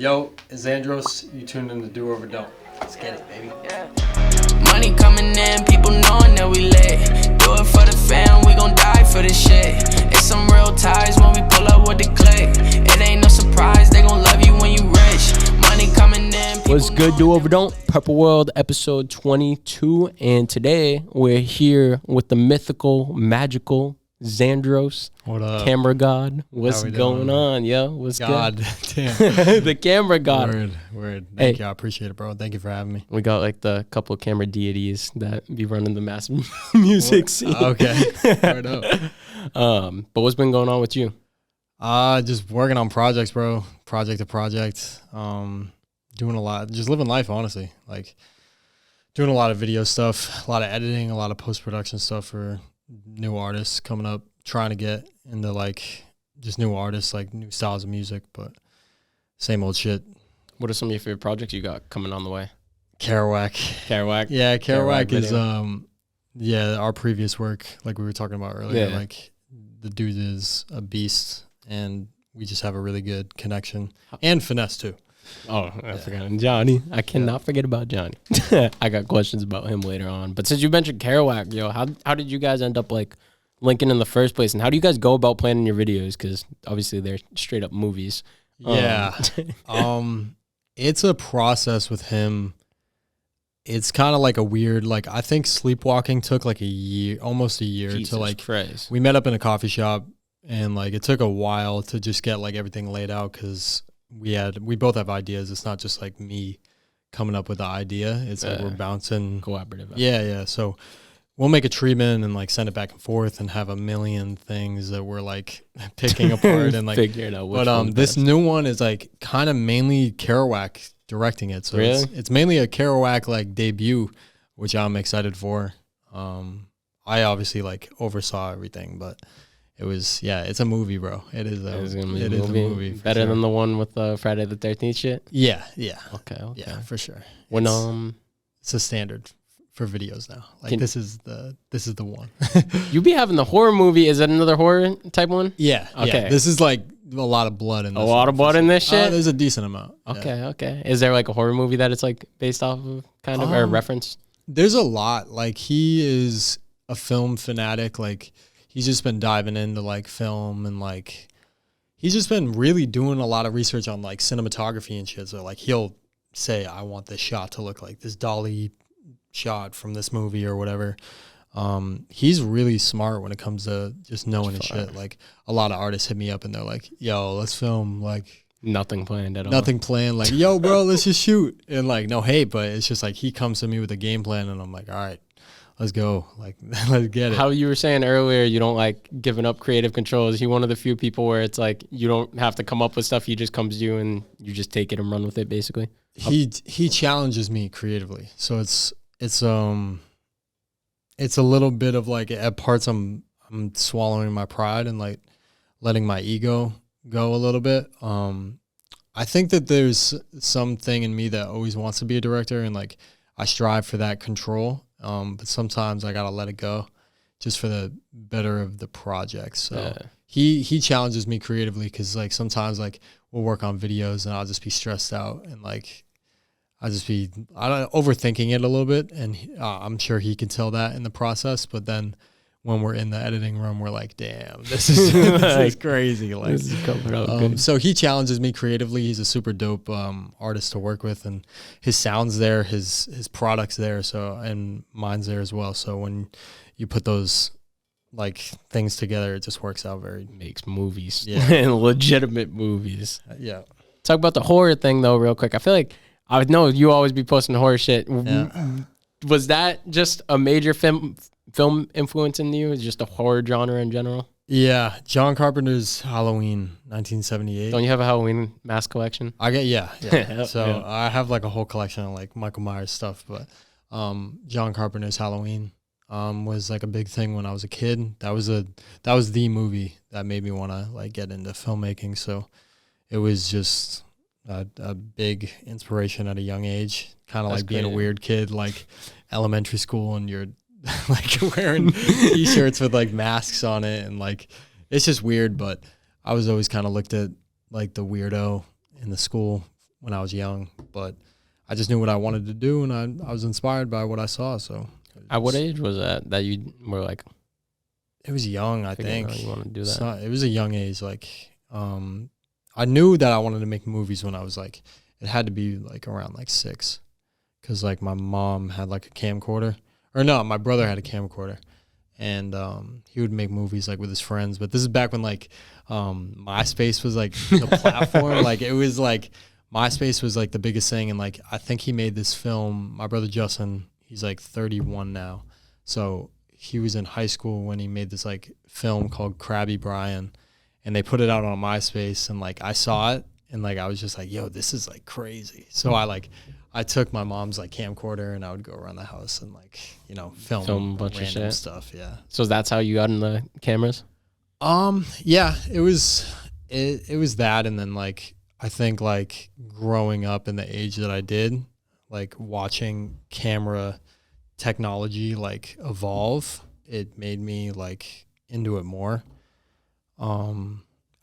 Yo, it's Xandros. You tuned in to Do Over Don't. Let's get it, baby. Yeah. Money coming in, people knowing that we lit. Do it for the fam, we gon' die for this shit. It's some real ties when we pull up with the click. It ain't no surprise, they gon' love you when you rich. Money coming in. What's good, Do Over Don't? Purple World episode 22. And today we're here with the mythical, magical Xandros. What up? Camera God. What's going doing? on, yo? What's God good? damn. The camera God. Word. Hey. Thank you. I appreciate it, bro. Thank you for having me. We got like the couple of camera deities that be running the mass music scene. Okay. Word up. But what's been going on with you? Just working on projects, bro. Project to project. Doing a lot. Just living life, honestly. Like, doing a lot of video stuff, a lot of editing, a lot of post-production stuff for new artists coming up, trying to get into like just new artists, like new styles of music, but same old shit. What are some of your favorite projects you got coming on the way? Kerouac. Yeah, Kerouac is our previous work, like we were talking about earlier. Yeah. Like the dude is a beast and we just have a really good connection and finesse too. Oh, I forgot Johnny. I cannot forget about Johnny. I got questions about him later on. But since you mentioned Kerouac, yo, how did you guys end up like linking in the first place? And how do you guys go about planning your videos? Because obviously they're straight up movies. Yeah. It's a process with him. It's kind of like a weird, like I think Sleepwalking took like a year, almost a year Jesus to like, Christ. we met up in a coffee shop and like it took a while to just get like everything laid out because we both have ideas. It's not just like me coming up with the idea. It's like we're bouncing Collaborative. Yeah. So we'll make a treatment and like send it back and forth and have a million things that we're like picking apart and like figuring out which but one's this best. new one is like kind of mainly Kerouac directing it. So Really? it's mainly a Kerouac like debut, which I'm excited for. I obviously like oversaw everything, but it was, it's a movie, bro. It is a movie. Better than the one with Friday the 13th shit? Yeah. Okay. Yeah, for sure. When It's a standard for videos now. Like this is the one. you be having the horror movie, is that another horror type one? Yeah. Okay. Yeah. This is like a lot of blood in this. A lot of blood in this shit? There's a decent amount. Okay. Is there like a horror movie that it's like based off of kind of or reference? There's a lot. Like he is a film fanatic. Like he's just been diving into like film and like he's just been really doing a lot of research on like cinematography and shit. So like he'll say, I want this shot to look like this dolly shot from this movie or whatever. He's really smart when it comes to just knowing his shit. Like a lot of artists hit me up and they're like, yo, let's film. Like Nothing planned at all. nothing planned. Like, yo, bro, let's just shoot. And like, no hate, but it's just like he comes to me with a game plan and I'm like, all right, let's go. Like, let's get it. How you were saying earlier, you don't like giving up creative control. Is he one of the few people where it's like you don't have to come up with stuff, he just comes to you and you just take it and run with it basically? He challenges me creatively. So it's a little bit of like at parts I'm swallowing my pride and like letting my ego go a little bit. I think that there's something in me that always wants to be a director and like I strive for that control. But sometimes I gotta let it go just for the better of the project. So he challenges me creatively because like sometimes like we'll work on videos and I'll just be stressed out and like I don't overthinking it a little bit, and I'm sure he can tell that in the process. But then when we're in the editing room, we're like, "Damn, this is crazy!" Like, This is coming out good. so he challenges me creatively. He's a super dope artist to work with, and his sound's there, his product's there, so and mine's there as well. So when you put those like things together, it just works out very. Makes movies. Yeah. And legitimate movies. Yeah. Talk about the horror thing though, real quick. I feel like I know you always be posting horror shit. Yeah. Was that just a major film influence in you? Just a horror genre in general? Yeah, John Carpenter's Halloween, 1978. Don't you have a Halloween mask collection? I get yeah. So Yeah. I have like a whole collection of like Michael Myers stuff, but John Carpenter's Halloween was like a big thing when I was a kid. That was the movie that made me want to like get into filmmaking. So it was just a big inspiration at a young age. Kind of like being a weird kid, like elementary school, and you're like wearing t-shirts with like masks on it, and like it's just weird. But I was always kind of looked at like the weirdo in the school when I was young, but I just knew what I wanted to do, and I was inspired by what I saw. So, At what age was that you were like, it was young, I figuring think. out you want to do that? It was a young age. Like, I knew that I wanted to make movies when I was like, it had to be like around like 6, because like my mom had like a camcorder, or no, my brother had a camcorder, and he would make movies like with his friends. But this is back when like MySpace was like the platform. Like it was like MySpace was like the biggest thing, and like I think he made this film. My brother Justin, he's like 31 now, so he was in high school when he made this like film called Krabby Brian, and they put it out on MySpace, and like I saw it, and like I was just like, yo, this is like crazy. So I took my mom's like camcorder, and I would go around the house and like, you know, film Film a bunch of random shit. stuff. Yeah. So that's how you got in the cameras? Yeah, it was that, and then like I think like growing up in the age that I did, like watching camera technology like evolve, it made me like into it more.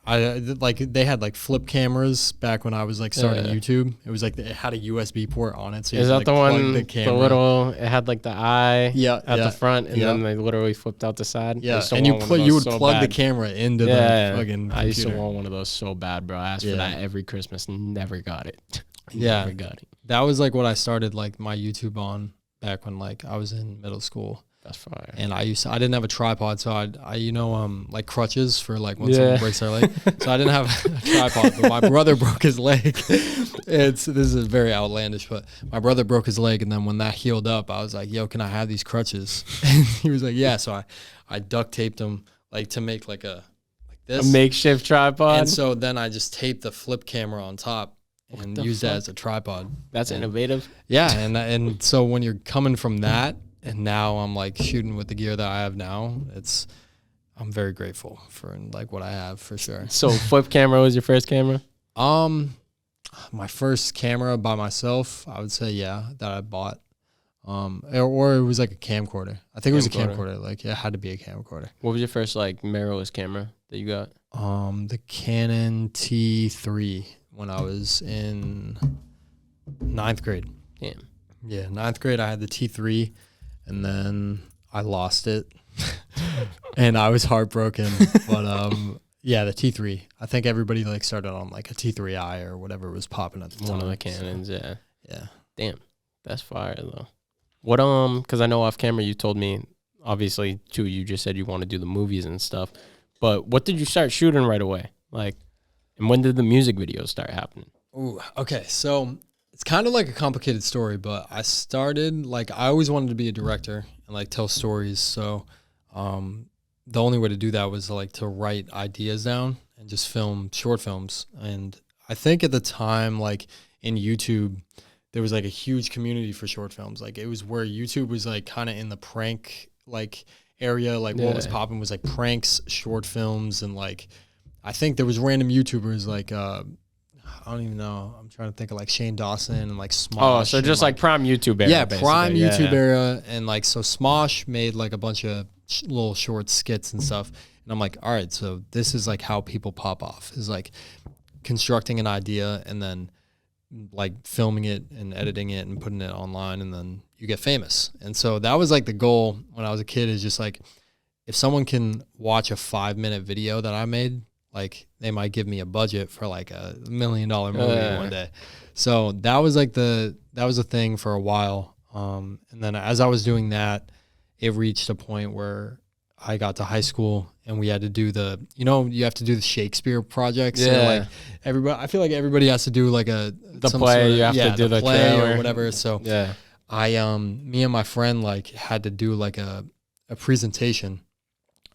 I like they had like flip cameras back when I was like starting YouTube. It was like it had a USB port on it, so you Is could, that like, the plug one, the the camera. little, it had like the eye at the front, and yeah. then they literally flipped out the side? I Yeah, used to and you want one of you those would so plug the bad. camera into Yeah, the fucking computer. I used to want one of those so bad, bro. I asked for Yeah. that every Christmas, never got it. Yeah. Never got it. That was like what I started like my YouTube on back when like I was in middle school. That's fire. And I didn't have a tripod, so I like crutches for like when someone breaks their leg. So I didn't have a tripod, but my brother broke his leg. This is very outlandish, but my brother broke his leg, and then when that healed up, I was like, yo, can I have these crutches? And he was like, yeah. So I duct taped them like to make like this. A makeshift tripod? And so then I just taped the flip camera on top and used that as a tripod. That's innovative. Yeah, and so when you're coming from that, and now I'm like shooting with the gear that I have now, I'm very grateful for like what I have, for sure. So flip camera was your first camera? My first camera by myself, I would say, yeah, that I bought. Or it was like a camcorder. I think it was a camcorder. Like it had to be a camcorder. What was your first like mirrorless camera that you got? The Canon T3 when I was in 9th grade. Damn. Yeah, 9th grade I had the T3. And then I lost it, and I was heartbroken. But yeah, the T3. I think everybody like started on like a T3i or whatever was popping at the time. One of the Canons, yeah. Yeah. Damn, that's fire though. What because I know off camera you told me, obviously too, you just said you want to do the movies and stuff. But what did you start shooting right away? Like, and when did the music videos start happening? Ooh, okay. So it's kind of like a complicated story, but I started like I always wanted to be a director and like tell stories. So the only way to do that was like to write ideas down and just film short films. And I think at the time, like in YouTube, there was like a huge community for short films. Like it was where YouTube was like kind of in the prank like area. Like what was popping was like pranks, short films, and like I think there was random YouTubers like I don't even know. I'm trying to think of like Shane Dawson and like Smosh. Oh, so just like prime YouTube era. Yeah, basically. prime YouTube era. And like, so Smosh made like a bunch of little short skits and stuff. And I'm like, all right, so this is like how people pop off, is like constructing an idea and then like filming it and editing it and putting it online, and then you get famous. And so that was like the goal when I was a kid, is just like, if someone can watch a 5-minute video that I made, like they might give me a budget for like $1 million movie one day. So that was like that was a thing for a while. And then as I was doing that, it reached a point where I got to high school and we had to do you have to do the Shakespeare projects. Yeah. So like I feel like everybody has to do like the play. You have to do the play trailer or whatever. So yeah, me and my friend like had to do like a presentation,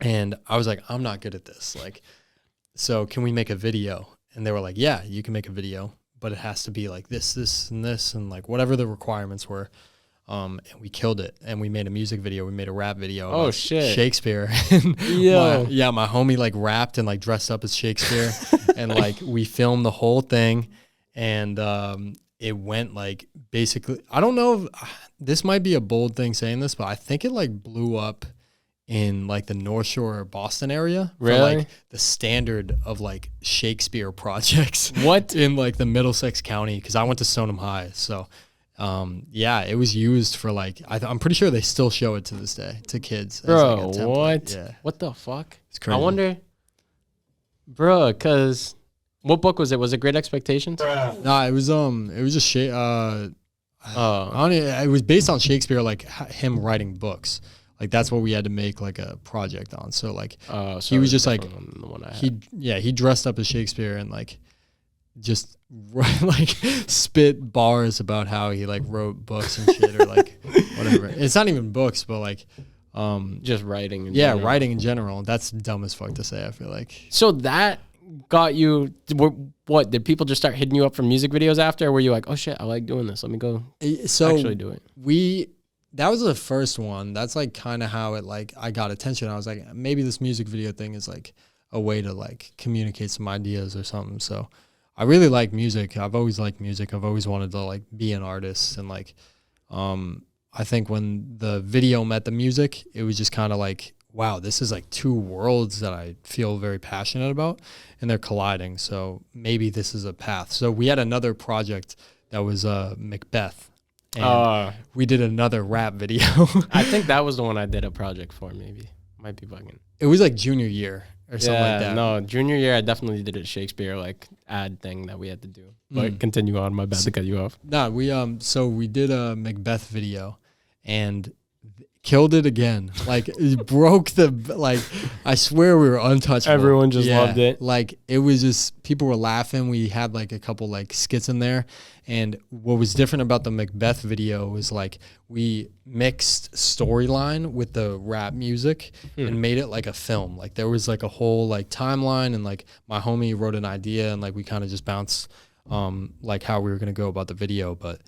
and I was like, I'm not good at this. Like, so can we make a video? And they were like, yeah, you can make a video, but it has to be like this, and this, and like whatever the requirements were. And we killed it. And we made a music video. We made a rap video. Oh, shit. Shakespeare. And Yo. my homie like rapped and like dressed up as Shakespeare. And like we filmed the whole thing. And it went like basically, I don't know if this might be a bold thing saying this, but I think it like blew up in like the North Shore or Boston area for Really? like the standard of like Shakespeare projects. What? In like the Middlesex County, because I went to Stoneham High. So yeah, it was used for like I'm pretty sure they still show it to this day to kids. As Bro, like a template. what? Yeah, What the fuck? it's crazy. I wonder, bro, because what book was it? Was it Great Expectations? No, it was just Oh, it was based on Shakespeare, like him writing books. Like that's what we had to make like a project on. So like so he was just like the one I had. he dressed up as Shakespeare and like just like spit bars about how he like wrote books and shit or like whatever. It's not even books, but like Just writing. In yeah, general. writing in general. That's dumb as fuck to say, I feel like. So that got you. What did people just start hitting you up for music videos after? Or were you like, oh shit, I like doing this. Let me go So actually do it. that was the first one. That's like kind of how it like I got attention. I was like, maybe this music video thing is like a way to like communicate some ideas or something. So I really like music. I've always liked music. I've always wanted to like be an artist. And like I think when the video met the music, it was just kind of like, wow, this is like two worlds that I feel very passionate about and they're colliding. So maybe this is a path. So we had another project that was Macbeth. And we did another rap video. I think that was the one I did a project for. Maybe might be bugging. It was like junior year or something like that. No, junior year I definitely did a Shakespeare like ad thing that we had to do. But continue on. My bad to cut you off. No, we did a Macbeth video and killed it again. Like it broke the like. I swear we were untouchable. Everyone just loved it. Like it was just people were laughing. We had like a couple like skits in there, and what was different about the Macbeth video was like we mixed storyline with the rap music and made it like a film. Like there was like a whole like timeline, and like my homie wrote an idea, and like we kind of just bounced like how we were gonna go about the video, but.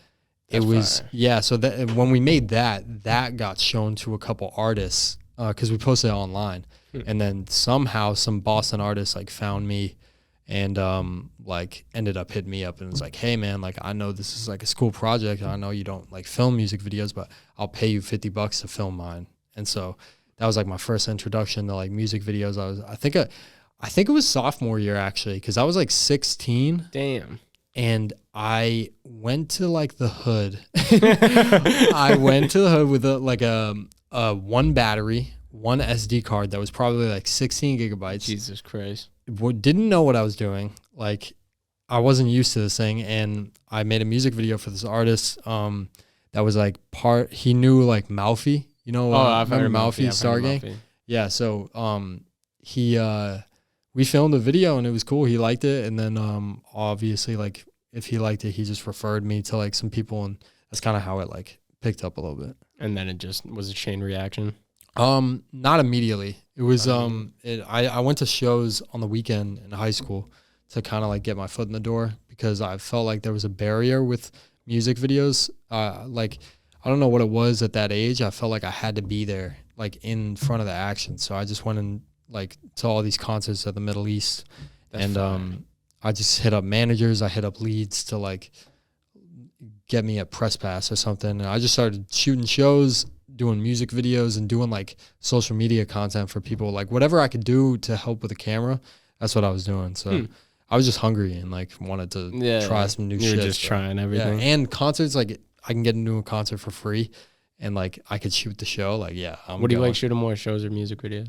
It was fire. yeah. So that when we made that got shown to a couple artists because we posted it online, and then somehow some Boston artists like found me, and like ended up hitting me up and was like, hey man, like I know this is like a school project. And I know you don't like film music videos, but I'll pay you $50 to film mine. And so that was like my first introduction to like music videos. I think it was sophomore year actually because I was like 16. Damn. And I went to like the hood. I went to the hood with a one battery, one SD card that was probably like 16 gigabytes. Jesus Christ. Didn't know what I was doing. Like I wasn't used to this thing. And I made a music video for this artist that was like he knew like Malfi. You know, I've heard of Malfi, Stargate. Yeah, so we filmed a video and it was cool. He liked it, and then obviously like if he liked it, he just referred me to like some people, and that's kind of how it like picked up a little bit. And then it just was a chain reaction. Not immediately. It was I went to shows on the weekend in high school to kind of like get my foot in the door because I felt like there was a barrier with music videos. Like I don't know what it was at that age. I felt like I had to be there, like in front of the action. So I just went and like to all these concerts at the Middle East. That's and fine. I just hit up managers. I hit up leads to like get me a press pass or something. And I just started shooting shows, doing music videos, and doing like social media content for people. Like whatever I could do to help with the camera, that's what I was doing. So I was just hungry and like wanted to try some new shit. You were just trying everything. Yeah. And concerts, like I can get into a concert for free and like I could shoot the show. Like, yeah. What do you like shooting more, shows or music videos?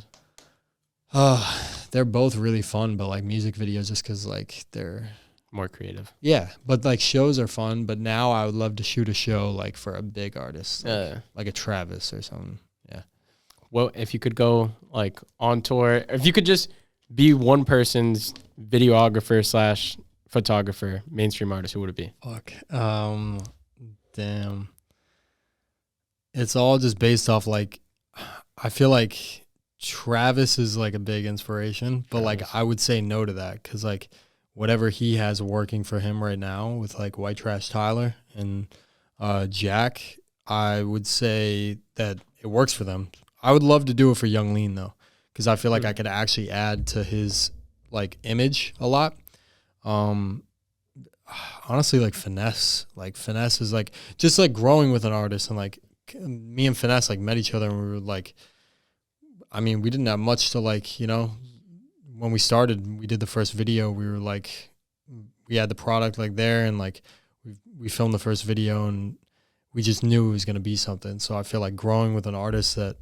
They're both really fun, but like music videos just because like they're more creative. Yeah, but like shows are fun. But now I would love to shoot a show like for a big artist, like a Travis or something. Yeah. Well, if you could go like on tour, if you could just be one person's videographer / photographer, mainstream artist, who would it be? Fuck. Damn. It's all just based off like I feel like Travis is like a big inspiration, but like I would say no to that because like whatever he has working for him right now with like White Trash Tyler and Jack, I would say that it works for them. I would love to do it for Young Lean though, because I feel like I could actually add to his like image a lot. Honestly, like Finesse is like just like growing with an artist, and like me and Finesse like met each other and we were like, I mean, we didn't have much to like, you know, when we started, we did the first video, we were like, we had the product like there, and like we filmed the first video, and we just knew it was going to be something. So I feel like growing with an artist that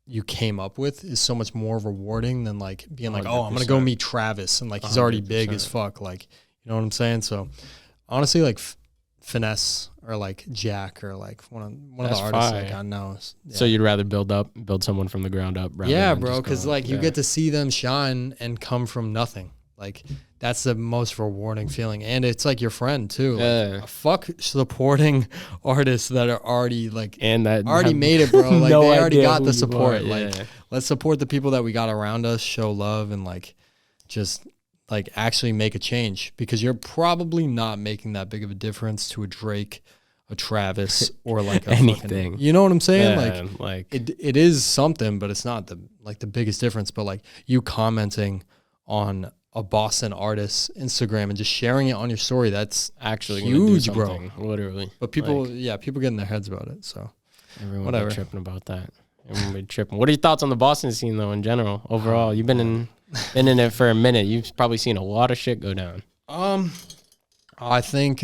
you came up with is so much more rewarding than like being like, oh, I'm going to go meet Travis, and like he's already big as fuck. Like, you know what I'm saying? So honestly, like Finesse or like Jack or like one of the artists like I know. Yeah. So you'd rather build someone from the ground up. Yeah, bro, because like you get to see them shine and come from nothing. Like that's the most rewarding feeling, and it's like your friend too. Like, fuck supporting artists that are already like and that already made it, bro. Like they already got the support. Like let's support the people that we got around us, show love, and like just like actually make a change, because you're probably not making that big of a difference to a Drake, a Travis, or like a anything. Fucking, you know what I'm saying? Like it is something, but it's not the biggest difference. But like you commenting on a Boston artist's Instagram and just sharing it on your story, that's actually huge, bro. Literally. But people, people get in their heads about it. So everyone be tripping about that. Everyone be tripping. What are your thoughts on the Boston scene though in general? Overall, you've been in it for a minute. You've probably seen a lot of shit go down. I think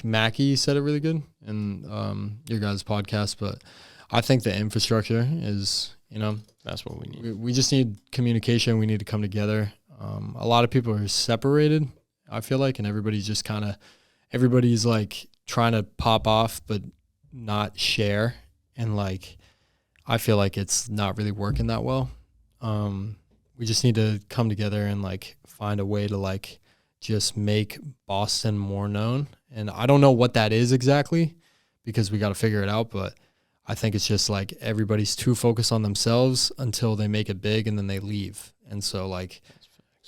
Mackie said it really good in your guys' podcast, but I think the infrastructure is, you know, that's what we need. We just need communication. We need to come together. A lot of people are separated, I feel like, and everybody's just everybody's like trying to pop off but not share, and like I feel like it's not really working that well. We just need to come together and like find a way to like just make Boston more known. And I don't know what that is exactly, because we got to figure it out, but I think it's just like everybody's too focused on themselves until they make it big and then they leave. And so like,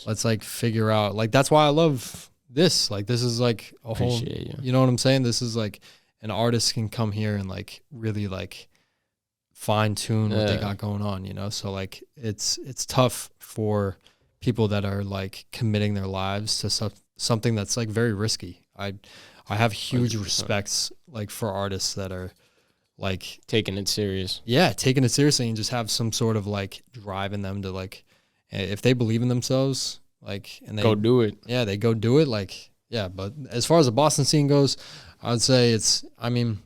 let's like figure out, like, that's why I love this. Like, this is like a whole, you know what I'm saying? This is like an artist can come here and like really like fine tune what they got going on, you know? So like, it's tough for people that are like committing their lives to something that's like very risky. I have huge 100%. Respects like for artists that are like taking it serious. Yeah, taking it seriously and just have some sort of like drive in them to like, if they believe in themselves, like, and they go do it. Yeah, they go do it. Like, yeah. But as far as the Boston scene goes, I would say it's, I mean,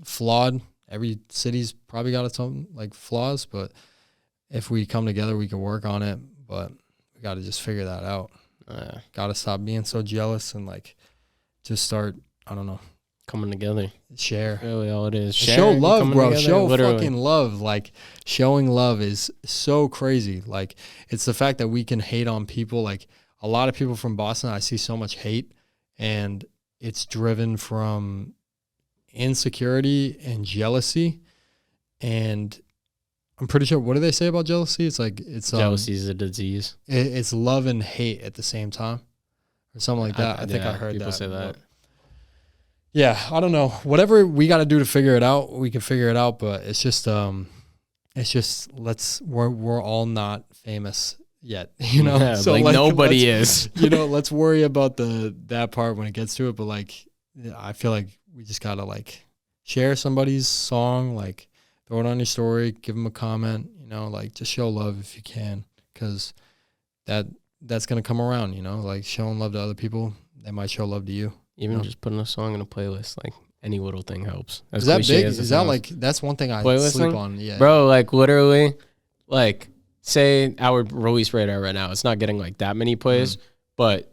flawed. Every city's probably got its own like flaws, but if we come together, we can work on it. But we got to just figure that out. Got to stop being so jealous and like just start, I don't know, coming together. Share. Really all it is. Show love, bro. Together, show literally. Fucking love. Like, showing love is so crazy. Like, it's the fact that we can hate on people. Like, a lot of people from Boston, I see so much hate, and it's driven from insecurity and jealousy. And I'm pretty sure, what do they say about jealousy? It's like, it's jealousy is a disease. It's love and hate at the same time, or something like that. I think I heard people say that. Yeah, I don't know. Whatever we got to do to figure it out, we can figure it out. But it's just we're all not famous yet, you know. Yeah, so like nobody is. You know, let's worry about that part when it gets to it. But like, I feel like we just gotta like share somebody's song, like throw it on your story, give them a comment, you know, like just show love if you can, because that's gonna come around, you know, like showing love to other people, they might show love to you. Even just putting a song in a playlist, like any little thing helps. Is that big? Is that like, that's one thing I sleep on. Yeah, bro. Like literally, like say our release radar right now, it's not getting like that many plays, but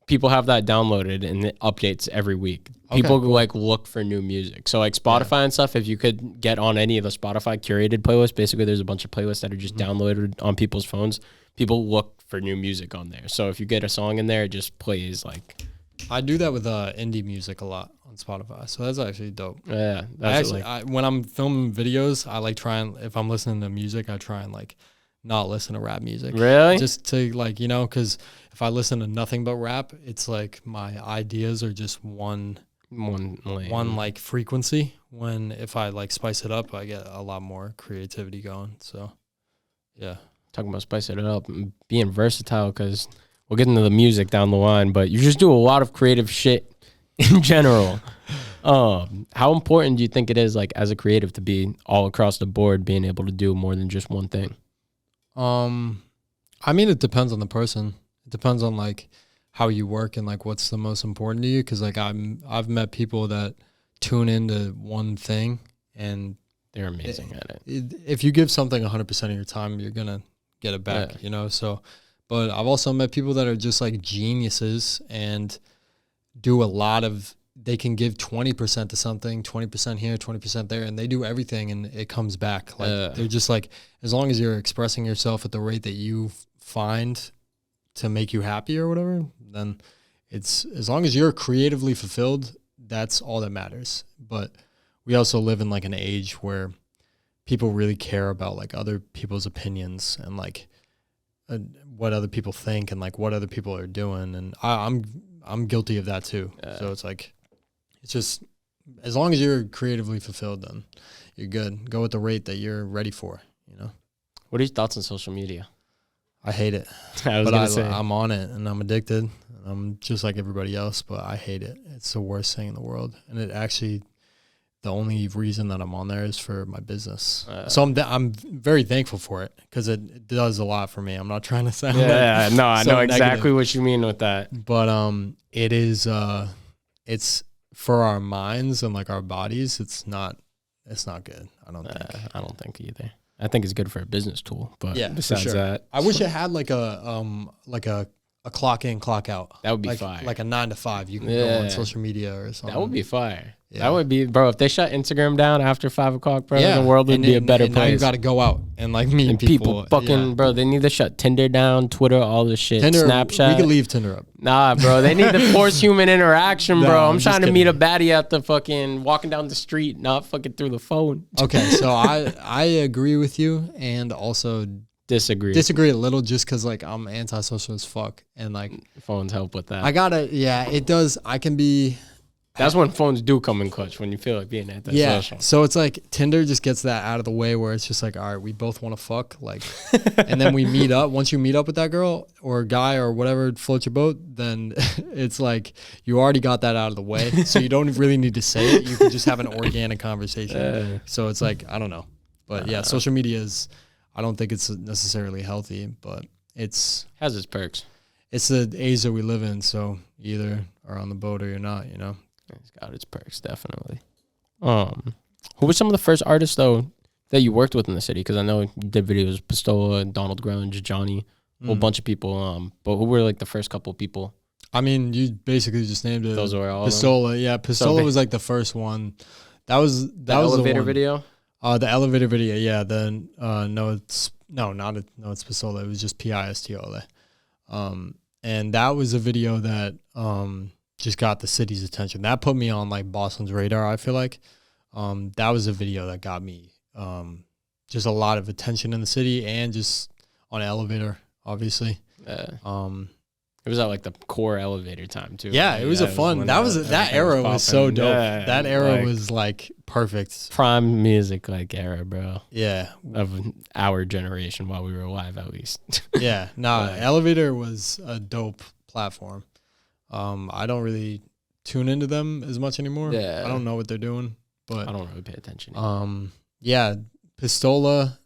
people have that downloaded and it updates every week. People like look for new music. So like Spotify and stuff, if you could get on any of the Spotify curated playlists, basically there's a bunch of playlists that are just downloaded on people's phones. People look for new music on there. So if you get a song in there, it just plays like. I do that with indie music a lot on Spotify, so that's actually dope. Yeah, that's when I'm filming videos, I like if I'm listening to music, I try and like not listen to rap music. Really? Just to like, you know, because if I listen to nothing but rap, it's like my ideas are just one like frequency. When if I like spice it up, I get a lot more creativity going. So, yeah. Talking about spicing it up and being versatile, because. We'll get into the music down the line, but you just do a lot of creative shit in general. How important do you think it is, like, as a creative, to be all across the board, being able to do more than just one thing? I mean, it depends on the person. It depends on like how you work and like what's the most important to you. Because like I've met people that tune into one thing and They're amazing at it. if you give something 100% of your time, you're gonna get it back. Yeah. You know. So, but I've also met people that are just like geniuses and do a lot of. They can give 20% to something, 20% here, 20% there, and they do everything, and it comes back. Like they're just like, as long as you're expressing yourself at the rate that you find to make you happy or whatever, then it's, as long as you're creatively fulfilled, that's all that matters. But we also live in like an age where people really care about like other people's opinions and like what other people think and like what other people are doing, and I'm guilty of that too. So it's like, it's just, as long as you're creatively fulfilled, then you're good. Go at the rate that you're ready for, you know? What are your thoughts on social media? I hate it. I'm on it and I'm addicted. I'm just like everybody else, but I hate it. It's the worst thing in the world. And it actually, the only reason that I'm on there is for my business. So I'm very thankful for it because it does a lot for me. I'm not trying to sound I know exactly negative. what you mean with that. But it is it's for our minds and like our bodies. It's not good. I don't think. I don't think either. I think it's good for a business tool, but Yeah, besides for sure. that, I wish it had like a clock in, clock out. That would be like, fire. Like a 9 to 5. You can go on social media or something. That would be fire. Yeah. That would be, bro. If they shut Instagram down after 5 o'clock, bro, the world would be a better place. Now you got to go out and like meet people. Fucking, bro, they need to shut Tinder down, Twitter, all this shit, Tinder, Snapchat. We can leave Tinder up. Nah, bro, they need to force human interaction, bro. No, I'm trying to kidding. meet a baddie at the fucking walking down the street, not fucking through the phone. Okay, so I agree with you and also Disagree a little just because like I'm antisocial as fuck and like phones help with that. it does. I can be. That's when phones do come in clutch, when you feel like being antisocial. Yeah, so it's like Tinder just gets that out of the way where it's just like, all right, we both want to fuck, like, and then we meet up. Once you meet up with that girl or guy or whatever floats your boat, then it's like you already got that out of the way, so you don't really need to say it. You can just have an organic conversation. So it's like, I don't know, but yeah, social media is, I don't think it's necessarily healthy, but it's Has its perks. It's the age that we live in, so you either are on the boat or you're not, you know. It's got its perks, definitely. Who were some of the first artists though that you worked with in the city? Because I know you did videos, Pistola, Donald Grunge, Johnny, a whole bunch of people. But who were like the first couple people? I mean, you basically just named it. Those were all Pistola. Yeah, Pistola was like the first one. That was the elevator video. The elevator video. Yeah. Then it's Pistola. It was just Pistola. And that was a video that just got the city's attention. That put me on like Boston's radar, I feel like. That was a video that got me just a lot of attention in the city and just on an elevator, obviously. It was at like the core elevator time too. Yeah, it was a fun. That era was so dope. Yeah, that era was like perfect. Prime music like era, bro. Yeah, of our generation while we were alive, at least. Yeah, elevator was a dope platform. I don't really tune into them as much anymore. Yeah, I don't know what they're doing, but I don't really pay attention anymore. Yeah, Pistola.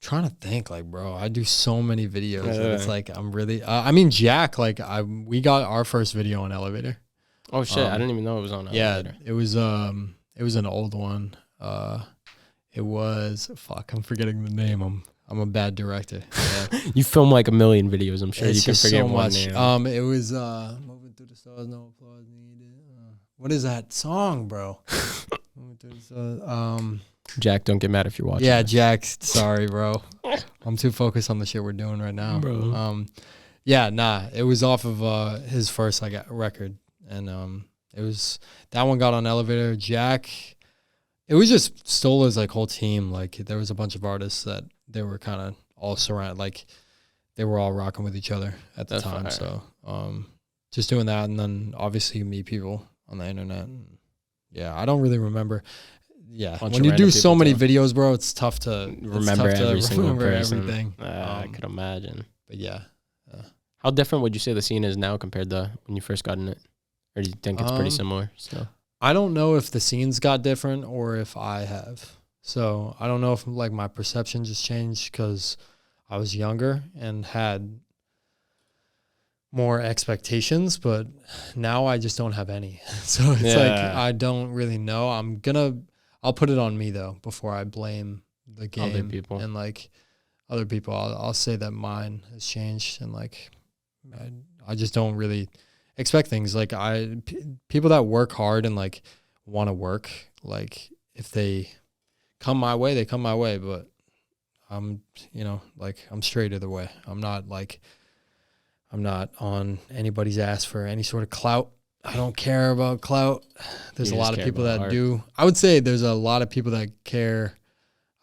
Trying to think, like, bro, I do so many videos. And it's like I'm really. I mean, Jack. Like, we got our first video on elevator. Oh shit! I didn't even know it was on elevator. Yeah, it was. It was an old one. It was. Fuck, I'm forgetting the name. I'm a bad director. Yeah. You film like a million videos. I'm sure it's you can just forget so one much. name. It was moving through the stars, no applause needed. What is that song, bro? Moving through the stars. Jack, don't get mad if you're watching. Yeah, Jack. Sorry, bro. I'm too focused on the shit we're doing right now, bro. It was off of his first like record, and it was that one got on elevator. Jack. It was just Stola's like whole team. Like there was a bunch of artists that they were kind of all surrounded. Like they were all rocking with each other at the time. Fire. So just doing that, and then obviously you meet people on the internet. Yeah, I don't really remember. Yeah, when you do so many videos, bro, it's tough to remember everything. I could imagine. But yeah. How different would you say the scene is now compared to when you first got in it? Or do you think it's pretty similar still? I don't know if the scenes got different or if I have. So I don't know if like my perception just changed because I was younger and had more expectations, but now I just don't have any. So it's like I don't really know. I'll put it on me though before I blame the game Other people. and like other people. I'll say that mine has changed and like I just don't really expect things like people that work hard and like want to work, like if they come my way, they come my way, but I'm straight either way. I'm not on anybody's ass for any sort of clout. I don't care about clout. There's a lot of people that do. I would say there's a lot of people that care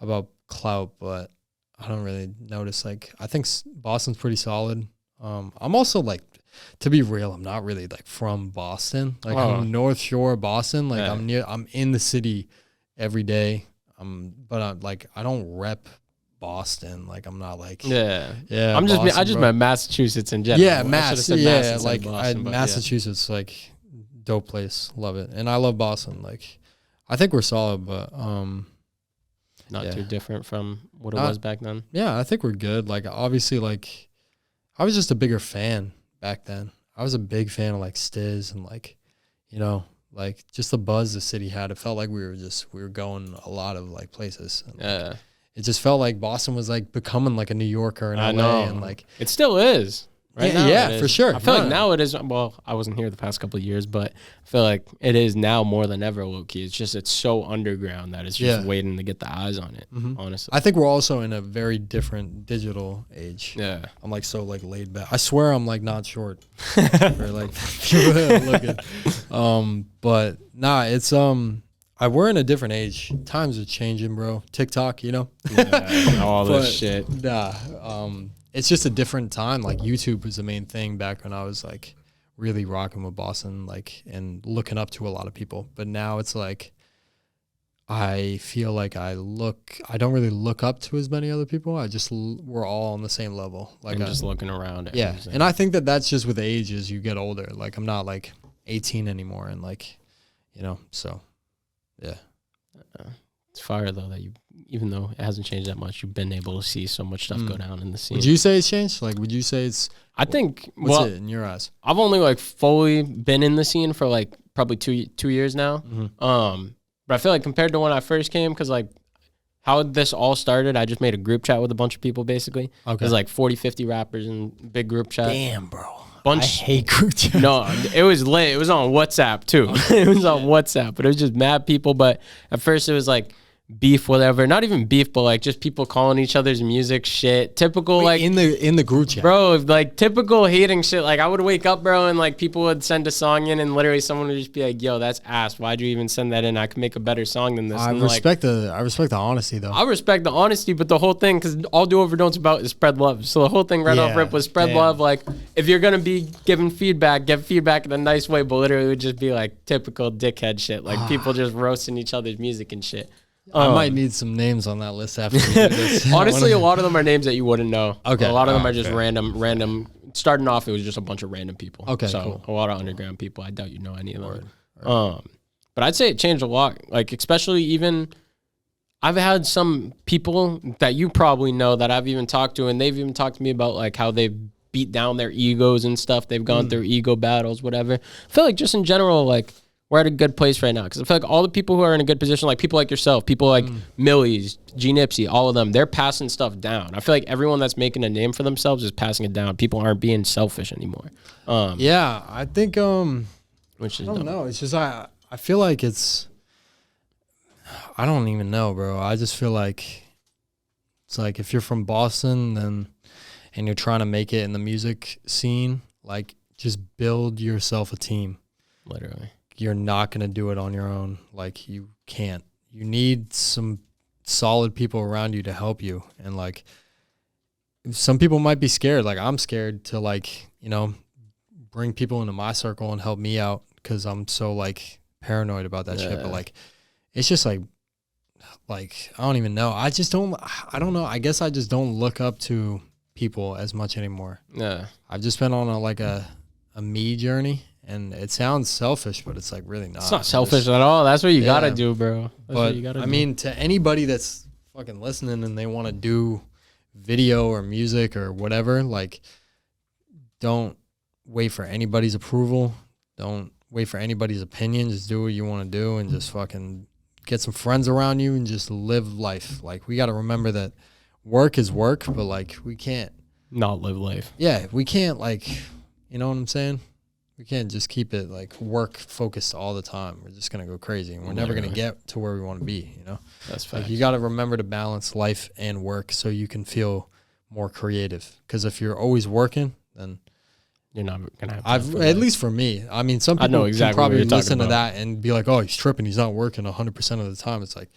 about clout, but I don't really notice. Like, I think Boston's pretty solid. I'm also like, to be real, I'm not really like from Boston. Like I'm North Shore, Boston. Like I'm in the city every day. But I don't rep Boston. Like I'm not like yeah. Boston, I just meant Massachusetts in general. Yeah, Boston, Massachusetts, like dope place, love it, and I love Boston. Like I think we're solid, but not too different from what it was back then. Yeah, I think we're good. Like obviously, like I was just a bigger fan back then. I was a big fan of like Stiz and like, like just the buzz the city had. It felt like we were going a lot of like places. And, like, it just felt like Boston was like becoming like a New Yorker in LA, and like it still is. Right now yeah, for sure. I feel like now it is. Well, I wasn't here the past couple of years, but I feel like it is now more than ever low key. It's so underground that it's just waiting to get the eyes on it. Honestly, I think we're also in a very different digital age. Yeah, I'm like so like laid back. I swear I'm like not short. Or like look good. But nah, it's we're in a different age. Times are changing, bro. TikTok, all this shit. Nah, it's just a different time. Like YouTube was the main thing back when I was like really rocking with Boston, like and looking up to a lot of people. But now it's like I feel like I don't really look up to as many other people. We're all on the same level. Like I'm just looking around. Yeah, and I think that's just with age as you get older. Like I'm not like 18 anymore, and like so yeah. It's fire though that even though it hasn't changed that much, you've been able to see so much stuff go down in the scene. Would you say it's changed? Like, would you say it's? I think. What's it in your eyes? I've only like fully been in the scene for like probably two years now. But I feel like compared to when I first came, because like how this all started, I just made a group chat with a bunch of people basically. Okay. There's like 40, 50 rappers in big group chat. Damn, bro. I hate group chat. No, it was lit. It was on WhatsApp too. It was on WhatsApp, but it was just mad people. But at first it was like beef, whatever. Not even beef, but like just people calling each other's music shit. Typical like in the group chat, bro. Like typical hating shit. Like I would wake up, bro, and like people would send a song in, and literally someone would just be like, "Yo, that's ass. Why'd you even send that in? I could make a better song than this." I respect the honesty though. I respect the honesty, but the whole thing, because all Do Over Don't's about is spread love. So the whole thing off rip was spread love. Like if you're gonna be giving feedback, give feedback in a nice way, but literally it would just be like typical dickhead shit. Like people just roasting each other's music and shit. I might need some names on that list after we do this. Honestly, a lot of them are names that you wouldn't know. Okay. A lot of them are just random. Starting off, it was just a bunch of random people. Okay, so cool. A lot of underground people. I doubt you know any of them. But I'd say it changed a lot. Like, especially even, I've had some people that you probably know that I've even talked to, and they've even talked to me about like how they've beat down their egos and stuff. They've gone through ego battles, whatever. I feel like just in general, like, we're at a good place right now because I feel like all the people who are in a good position, like people like yourself, people like Millie's, G Nipsey, all of them, they're passing stuff down. I feel like everyone that's making a name for themselves is passing it down. People aren't being selfish anymore. Yeah, I think which is I don't know. It's just I feel like it's I don't even know, bro. I just feel like it's like if you're from Boston and you're trying to make it in the music scene, like just build yourself a team. Literally. You're not going to do it on your own. Like you can't. You need some solid people around you to help you. And like some people might be scared. Like I'm scared to like, bring people into my circle and help me out because I'm so like paranoid about that shit. But like it's just like I don't even know. I don't know. I guess I just don't look up to people as much anymore. Yeah. I've just been on a me journey. And it sounds selfish, but it's like really not. It's not selfish at all. That's what you gotta Yeah. do, bro. That's But what you gotta I do. mean, to anybody that's fucking listening and they want to do video or music or whatever, like, don't wait for anybody's approval. Don't wait for anybody's opinion. Just do what you want to do and just fucking get some friends around you and just live life. Like, we got to remember that work is work, but like, we can't not live life. Yeah, we can't, like, you know what I'm saying? We can't just keep it like work focused all the time. We're just gonna go crazy, and we're never gonna get to where we want to be. You know, that's facts. Like, you got to remember to balance life and work so you can feel more creative. Because if you're always working, then you're not gonna have. At least for me, I mean, some people can probably listen to that and be like, "Oh, he's tripping. He's not working 100% of the time." It's like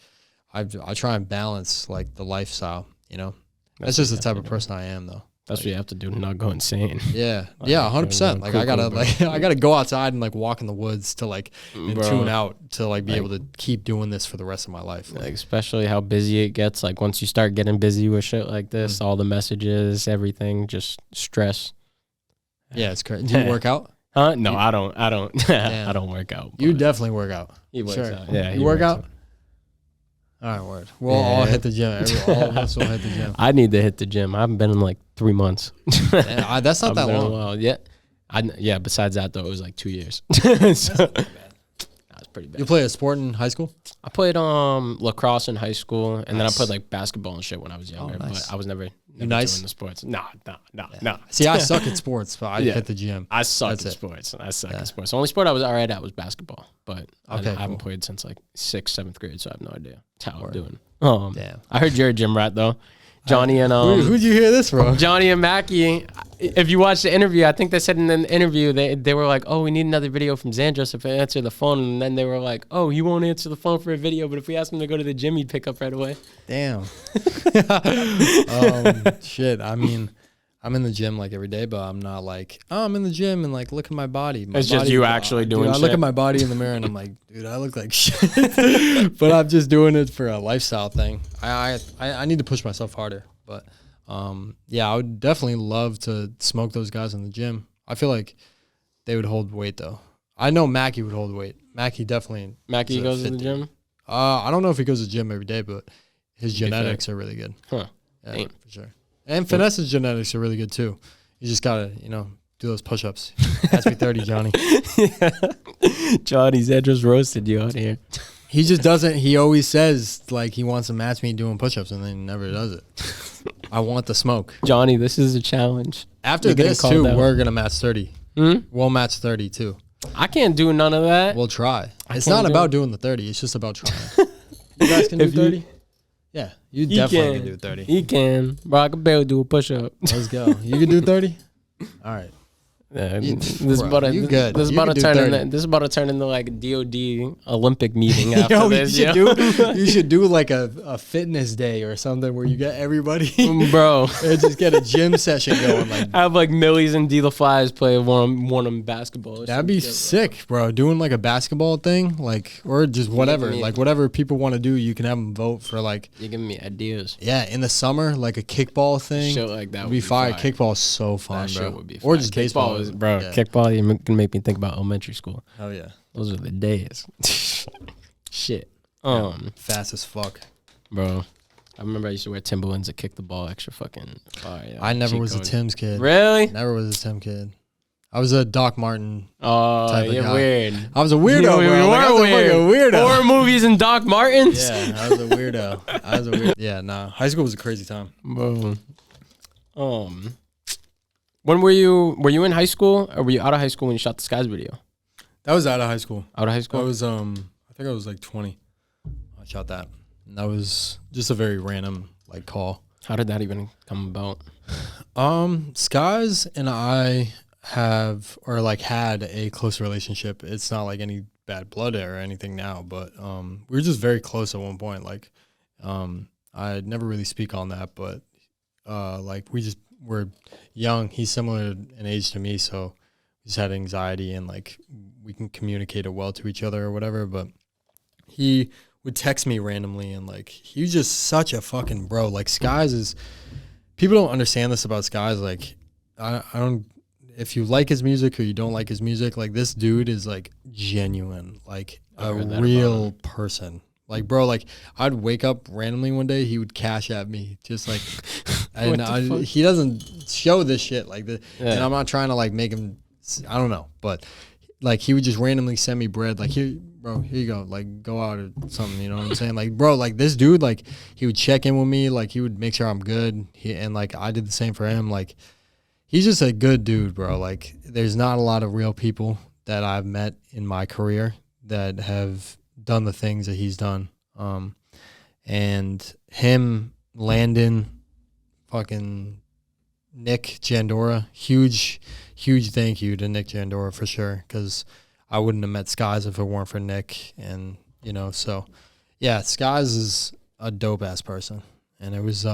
I try and balance like the lifestyle. You know, that's just the type of person I am, though. That's what you have to do to not go insane. Yeah. Yeah, 100%. Like, I gotta go outside and like walk in the woods to like and tune out to like be able to keep doing this for the rest of my life. Like, especially how busy it gets. Like, once you start getting busy with shit like this, all the messages, everything, just stress. Yeah, it's crazy. Do you work out? Huh? No, I don't. I don't work out. You definitely work out. He works out. Yeah, you work out? All right, word. We'll all hit the gym. All of us will hit the gym. I need to hit the gym. I haven't been in like 3 months. That's not that long. Yeah. Yeah, besides that, though, it was like 2 years. So, that's pretty bad. You play a sport in high school? I played lacrosse in high school, and then I played like basketball and shit when I was younger. But I was never doing the sports. No. See, I suck at sports, but I hit the gym. I suck at sports. The only sport I was all right at was basketball, but I haven't played since like 6th, 7th grade, so I have no idea how I'm doing. Damn. I heard you're a gym rat though. Johnny and who'd you hear this from? Johnny and Mackie. If you watch the interview, I think they said in the interview they were like, "Oh, we need another video from Xandros if I answer the phone." And then they were like, "Oh, he won't answer the phone for a video, but if we ask him to go to the gym, he'd pick up right away." Damn. Shit. I mean, I'm in the gym like every day, but I'm not like, oh, I'm in the gym and like look at my body. It's just you actually doing shit. I look at my body in the mirror and I'm like, dude, I look like shit. But I'm just doing it for a lifestyle thing. I need to push myself harder. But yeah, I would definitely love to smoke those guys in the gym. I feel like they would hold weight though. I know Mackie would hold weight. Mackie goes to the gym? I don't know if he goes to the gym every day, but his genetics are really good. Huh. Yeah, for sure. And Finesse's genetics are really good too. You just gotta, do those push-ups. Ask me 30, Johnny. Johnny Xandros roasted you out here. He just doesn't. He always says like he wants to match me doing push-ups, and then he never does it. I want the smoke. Johnny, this is a challenge. After this too, we're gonna match 30. We'll match 30 too. I can't do none of that. We'll try. It's not about doing the 30. It's just about trying. You guys can do 30. Yeah, you definitely can do 30. He can. Bro, I can barely do a push-up. Let's go. You can do 30? All right. Yeah, this is about to turn into like a DOD Olympic meeting after this. You should do like a fitness day or something where you get everybody, bro, and just get a gym session going. Like, have like Millies and D the Flies play one of them basketball. That'd be sick, bro. Doing like a basketball thing, like, or just whatever, like whatever people want to do. You can have them vote for like. You're giving me ideas. Yeah, in the summer, like a kickball thing. Shit like that would be fire. Kickball is so fun, that bro. Shit would be or just baseball. Bro, yeah. Kickball, you're gonna make me think about elementary school. Oh yeah, those are the days. Shit. Fast as fuck, bro. I remember I used to wear Timberlands to kick the ball extra fucking far. Yeah, I never was a Tim's kid. Really? Never was a Tim kid. I was a Doc Martin. Oh, type of you're guy. weird. I was a weirdo. You were weird. Horror movies and Doc Martens. Yeah, I was a weirdo. Yeah, nah. High school was a crazy time. Bro. When were you in high school, or were you out of high school when you shot the Skies video? That was out of high school. Out of high school? I was I think I was like 20. I shot that. And that was just a very random like call. How did that even come about? Skies and I had a close relationship. It's not like any bad blood or anything now, but we were just very close at one point. Like I never really speak on that, but like we're young. He's similar in age to me, so we just had anxiety and like we can communicate it well to each other or whatever. But he would text me randomly and like he was just such a fucking bro. Like Skies is, people don't understand this about Skies. Like I don't. if you like his music or you don't like his music, like this dude is like genuine, like a real person. Like, bro, like I'd wake up randomly one day, he would cash at me just like, and he doesn't show this shit like the, and I'm not trying to like make him, I don't know, but like he would just randomly send me bread, like here, bro, here you go, like go out or something, you know what I'm saying? Like, bro, like this dude, like he would check in with me, like he would make sure I'm good, and like I did the same for him. Like he's just a good dude, bro. Like there's not a lot of real people that I've met in my career that have done the things that he's done. And him, Landon, fucking Nick Jandora, huge thank you to Nick Jandora for sure, because I wouldn't have met Skies if it weren't for Nick. And you know, so yeah, Skies is a dope ass person, and it was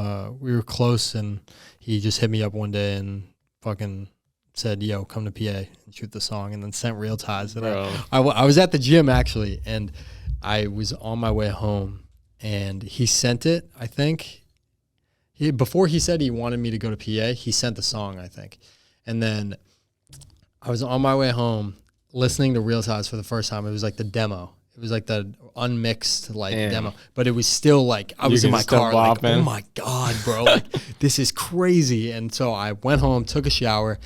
we were close, and he just hit me up one day and fucking said, yo, come to PA and shoot the song, and then sent Real Ties. And I was at the gym actually, and I was on my way home, and he sent it, I think. Before he said he wanted me to go to PA, he sent the song, I think. And then I was on my way home listening to Real Ties for the first time. It was like the demo. It was like the unmixed like demo. But it was still like, I was in my car like, oh my God, bro. Like, this is crazy. And so I went home, took a shower.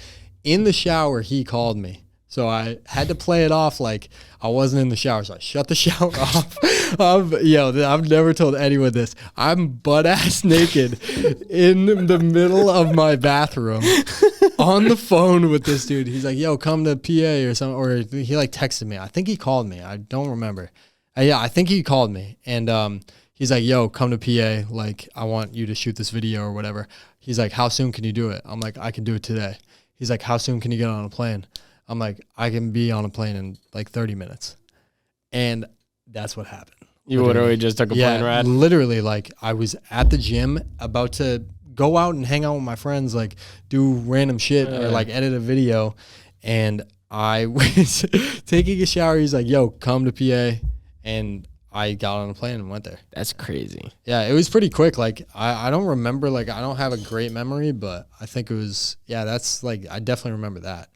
In the shower, he called me. So I had to play it off like I wasn't in the shower. So I shut the shower off. I've never told anyone this. I'm butt ass naked in the middle of my bathroom on the phone with this dude. He's like, yo, come to PA or something. Or he like texted me. I think he called me. I don't remember. I think he called me. And he's like, yo, come to PA. Like, I want you to shoot this video or whatever. He's like, how soon can you do it? I'm like, I can do it today. He's like, how soon can you get on a plane? I'm like, I can be on a plane in like 30 minutes. And that's what happened. You literally just took a plane ride? Literally, like I was at the gym about to go out and hang out with my friends, like do random shit or like edit a video. And I was taking a shower. He's like, yo, come to PA. And I got on a plane and went there. That's crazy. Yeah, it was pretty quick. Like I don't remember, like I don't have a great memory, but I think it was, that's like, I definitely remember that.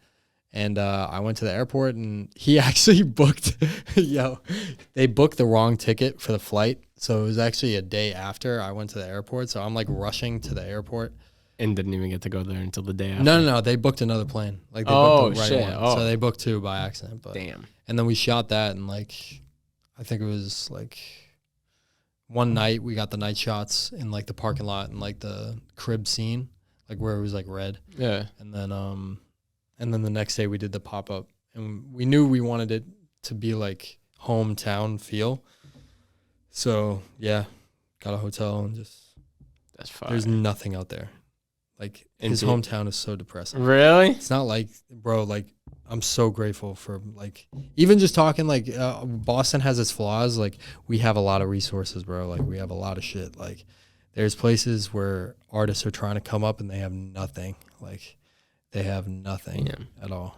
And I went to the airport, and he actually booked, they booked the wrong ticket for the flight. So it was actually a day after I went to the airport. So I'm like rushing to the airport. And didn't even get to go there until the day after. No. They booked another plane. Like they booked the right shit. one. Oh. So they booked two by accident. But, damn. And then we shot that, and like, I think it was like one night we got the night shots in like the parking lot and like the crib scene, like where it was like red. Yeah. And then the next day we did the pop-up, and we knew we wanted it to be like hometown feel. So yeah, got a hotel and just, that's fine. There's nothing out there. Like his hometown is so depressing. Really? It's not like, bro, like I'm so grateful for like, even just talking like Boston has its flaws. Like we have a lot of resources, bro. Like we have a lot of shit. Like there's places where artists are trying to come up and they have nothing. Like, they have nothing at all.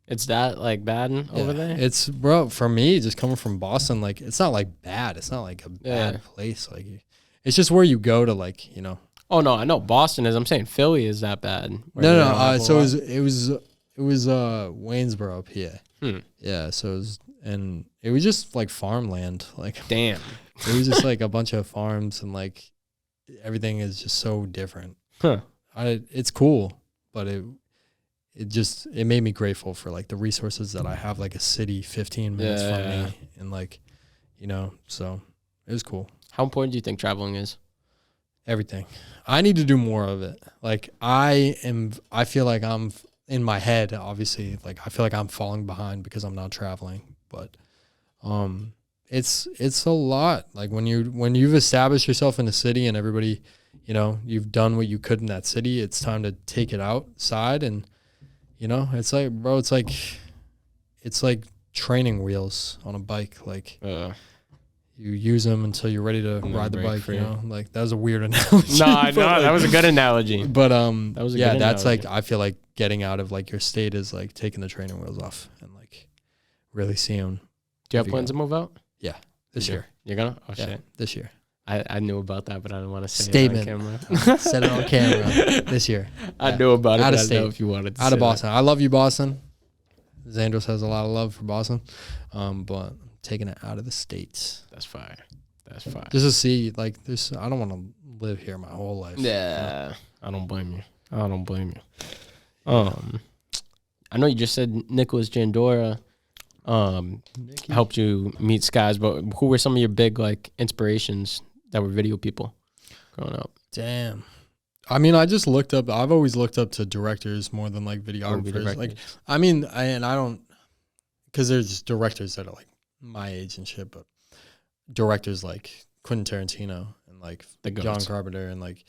It's that like bad over there? It's, bro, for me, just coming from Boston, like it's not like bad. It's not like a bad place. Like it's just where you go to like, you know. Oh no, I know Boston is. I'm saying Philly is that bad. No. So it was Waynesboro, PA. Yeah. So it was just like farmland. Like damn. It was just like a bunch of farms, and like everything is just so different. Huh. It's cool, but it made me grateful for like the resources that I have, like a city 15 minutes from me, and like, you know, so it was cool. How important do you think traveling is? Everything. I need to do more of it. Like I feel like I'm in my head, obviously, like I feel like I'm falling behind because I'm not traveling, but it's a lot. Like when you've established yourself in a city and everybody, you know, you've done what you could in that city, it's time to take it outside. And you know, it's like, bro, it's like training wheels on a bike. Like you use them until you're ready to ride the bike, you know? Like that was a weird analogy. No, like, that was a good analogy. But that was that's like, I feel like getting out of like your state is like taking the training wheels off and like really seeing. Do you have plans to move out? Yeah. This year. You're gonna? Oh shit. This year. I knew about that, but I didn't want to say Statement. it on camera. Said it on camera this year. I knew about it, Out but of I didn't know state. if you wanted to Out say of Boston. I love you, Boston. Xandros has a lot of love for Boston, but I'm taking it out of the states. That's fire. That's fire. Just to see, like, this. I don't want to live here my whole life. Yeah. You know? I don't blame you. I don't blame you. I know you just said Nicholas Jandora helped you meet Skies, but who were some of your big like inspirations that were video people growing up? Damn. I mean, I just looked up. I've always looked up to directors more than like videographers. Like, I mean, I don't, because there's directors that are like my age and shit, but directors like Quentin Tarantino and like John Carpenter and like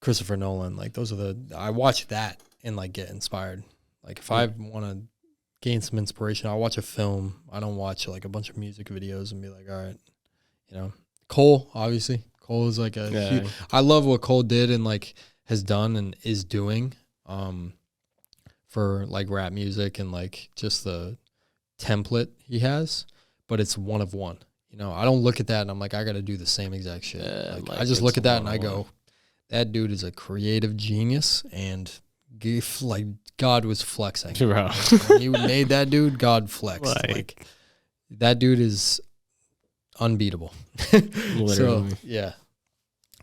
Christopher Nolan, like those are I watch that and like get inspired. Like if I want to gain some inspiration, I'll watch a film. I don't watch like a bunch of music videos and be like, all right, you know. Cole, obviously. Cole is like a huge, I love what Cole did and like has done and is doing for like rap music and like just the template he has, but it's one of one. You know, I don't look at that and I'm like, I got to do the same exact shit. Like I just look at that and I go, that dude is a creative genius and like God was flexing. Bro. Like, when you made that dude, God flexed. Like that dude is unbeatable. Literally. So, yeah.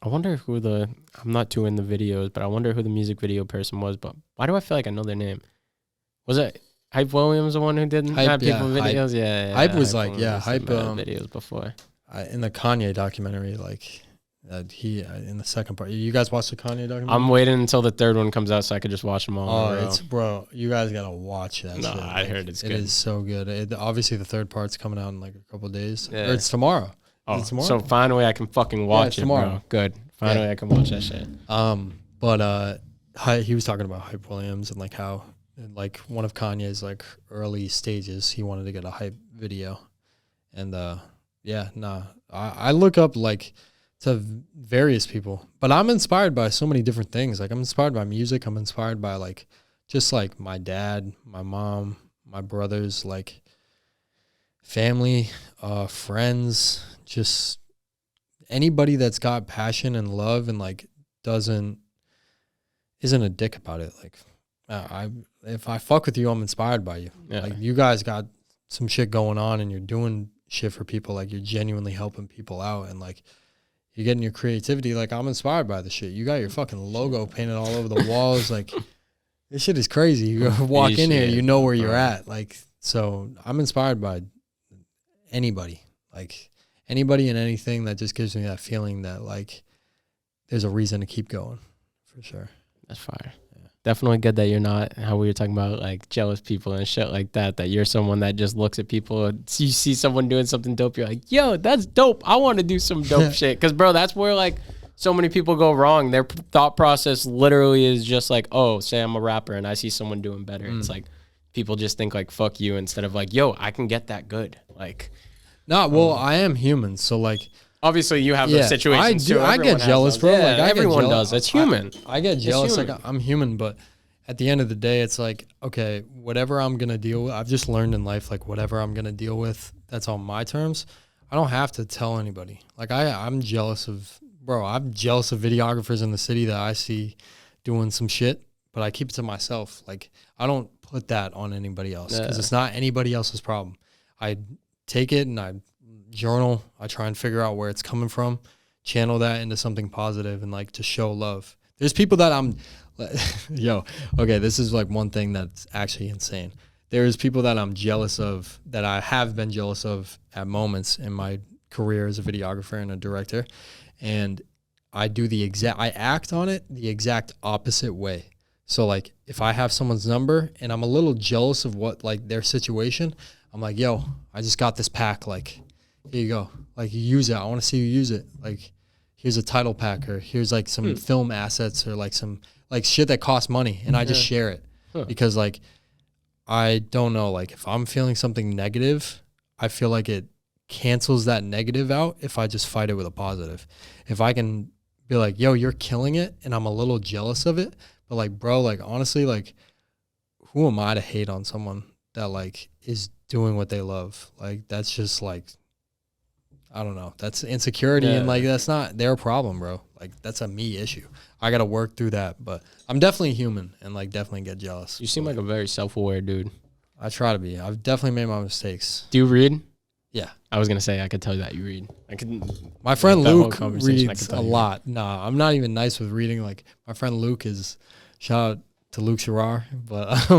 I wonder who I'm not too in the videos, but I wonder who the music video person was. But why do I feel like I know their name? Was it Hype Williams, the one who did have people videos? Yeah. Hype was like, Hype videos before. In the Kanye documentary, like he in the second part. You guys watched the Kanye documentary? I'm waiting until the third one comes out so I could just watch them all. Oh, bro, you guys gotta watch that. No, shit. I heard it's good. It is so good. Obviously, the third part's coming out in like a couple of days. Yeah. Or it's tomorrow. Oh, it's tomorrow? So finally I can fucking watch it tomorrow. bro. Good. Finally I can watch that shit. But he was talking about Hype Williams and like how like one of Kanye's like early stages he wanted to get a Hype video, and I look up like to various people, but I'm inspired by so many different things. Like I'm inspired by music. I'm inspired by like just like my dad, my mom, my brothers, like family, friends, just anybody that's got passion and love and like isn't a dick about it. Like if I fuck with you, I'm inspired by you. Yeah. Like you guys got some shit going on and you're doing shit for people. Like you're genuinely helping people out and like you're getting your creativity. Like I'm inspired by the shit. You got your fucking logo painted all over the walls. Like this shit is crazy. You walk in here, you know where you're at. Like, so I'm inspired by anybody. Like anybody and anything that just gives me that feeling that like there's a reason to keep going, for sure. That's fire. Yeah. Definitely good that you're not, how we were talking about like jealous people and shit like that, that you're someone that just looks at people and you see someone doing something dope, you're like, yo, that's dope. I want to do some dope shit. Because, bro, that's where like so many people go wrong. Their thought process literally is just like, oh, say I'm a rapper and I see someone doing better. It's like people just think like, fuck you, instead of like, yo, I can get that good. Like, no, well, I am human, so like obviously you have those situations too. I get jealous, bro. Yeah, like everyone does. It's human. I get jealous. Like I'm human, but at the end of the day, it's like, okay, whatever I'm gonna deal with, I've just learned in life, like whatever I'm gonna deal with, that's on my terms. I don't have to tell anybody. Like I'm jealous of, bro. I'm jealous of videographers in the city that I see doing some shit, but I keep it to myself. Like I don't put that on anybody else because it's not anybody else's problem. I take it and I journal. I try and figure out where it's coming from, channel that into something positive and like to show love. There's people that I'm, okay, this is like one thing that's actually insane. There's people that I'm jealous of, that I have been jealous of at moments in my career as a videographer and a director. And I act on it the exact opposite way. So like if I have someone's number and I'm a little jealous of what like their situation, I'm like, yo, I just got this pack. Like, here you go. Like, you use it. I want to see you use it. Like, here's a title pack, or here's like some film assets, or like some like shit that costs money, and I just share it because like I don't know. Like, if I'm feeling something negative, I feel like it cancels that negative out if I just fight it with a positive. If I can be like, yo, you're killing it, and I'm a little jealous of it, but like, bro, like honestly, like, who am I to hate on someone that like is doing what they love? Like, that's just like, I don't know. That's insecurity, and like that's not their problem, bro. Like that's a me issue. I gotta work through that, but I'm definitely human and like definitely get jealous. You seem like a very self-aware dude. I try to be. I've definitely made my mistakes. Do you read? Yeah. I was gonna say I could tell you that you read. I could. My friend that whole Luke conversation, reads a lot. Nah, I'm not even nice with reading. Like my friend Luke is, shout out to Luke Sherrar, but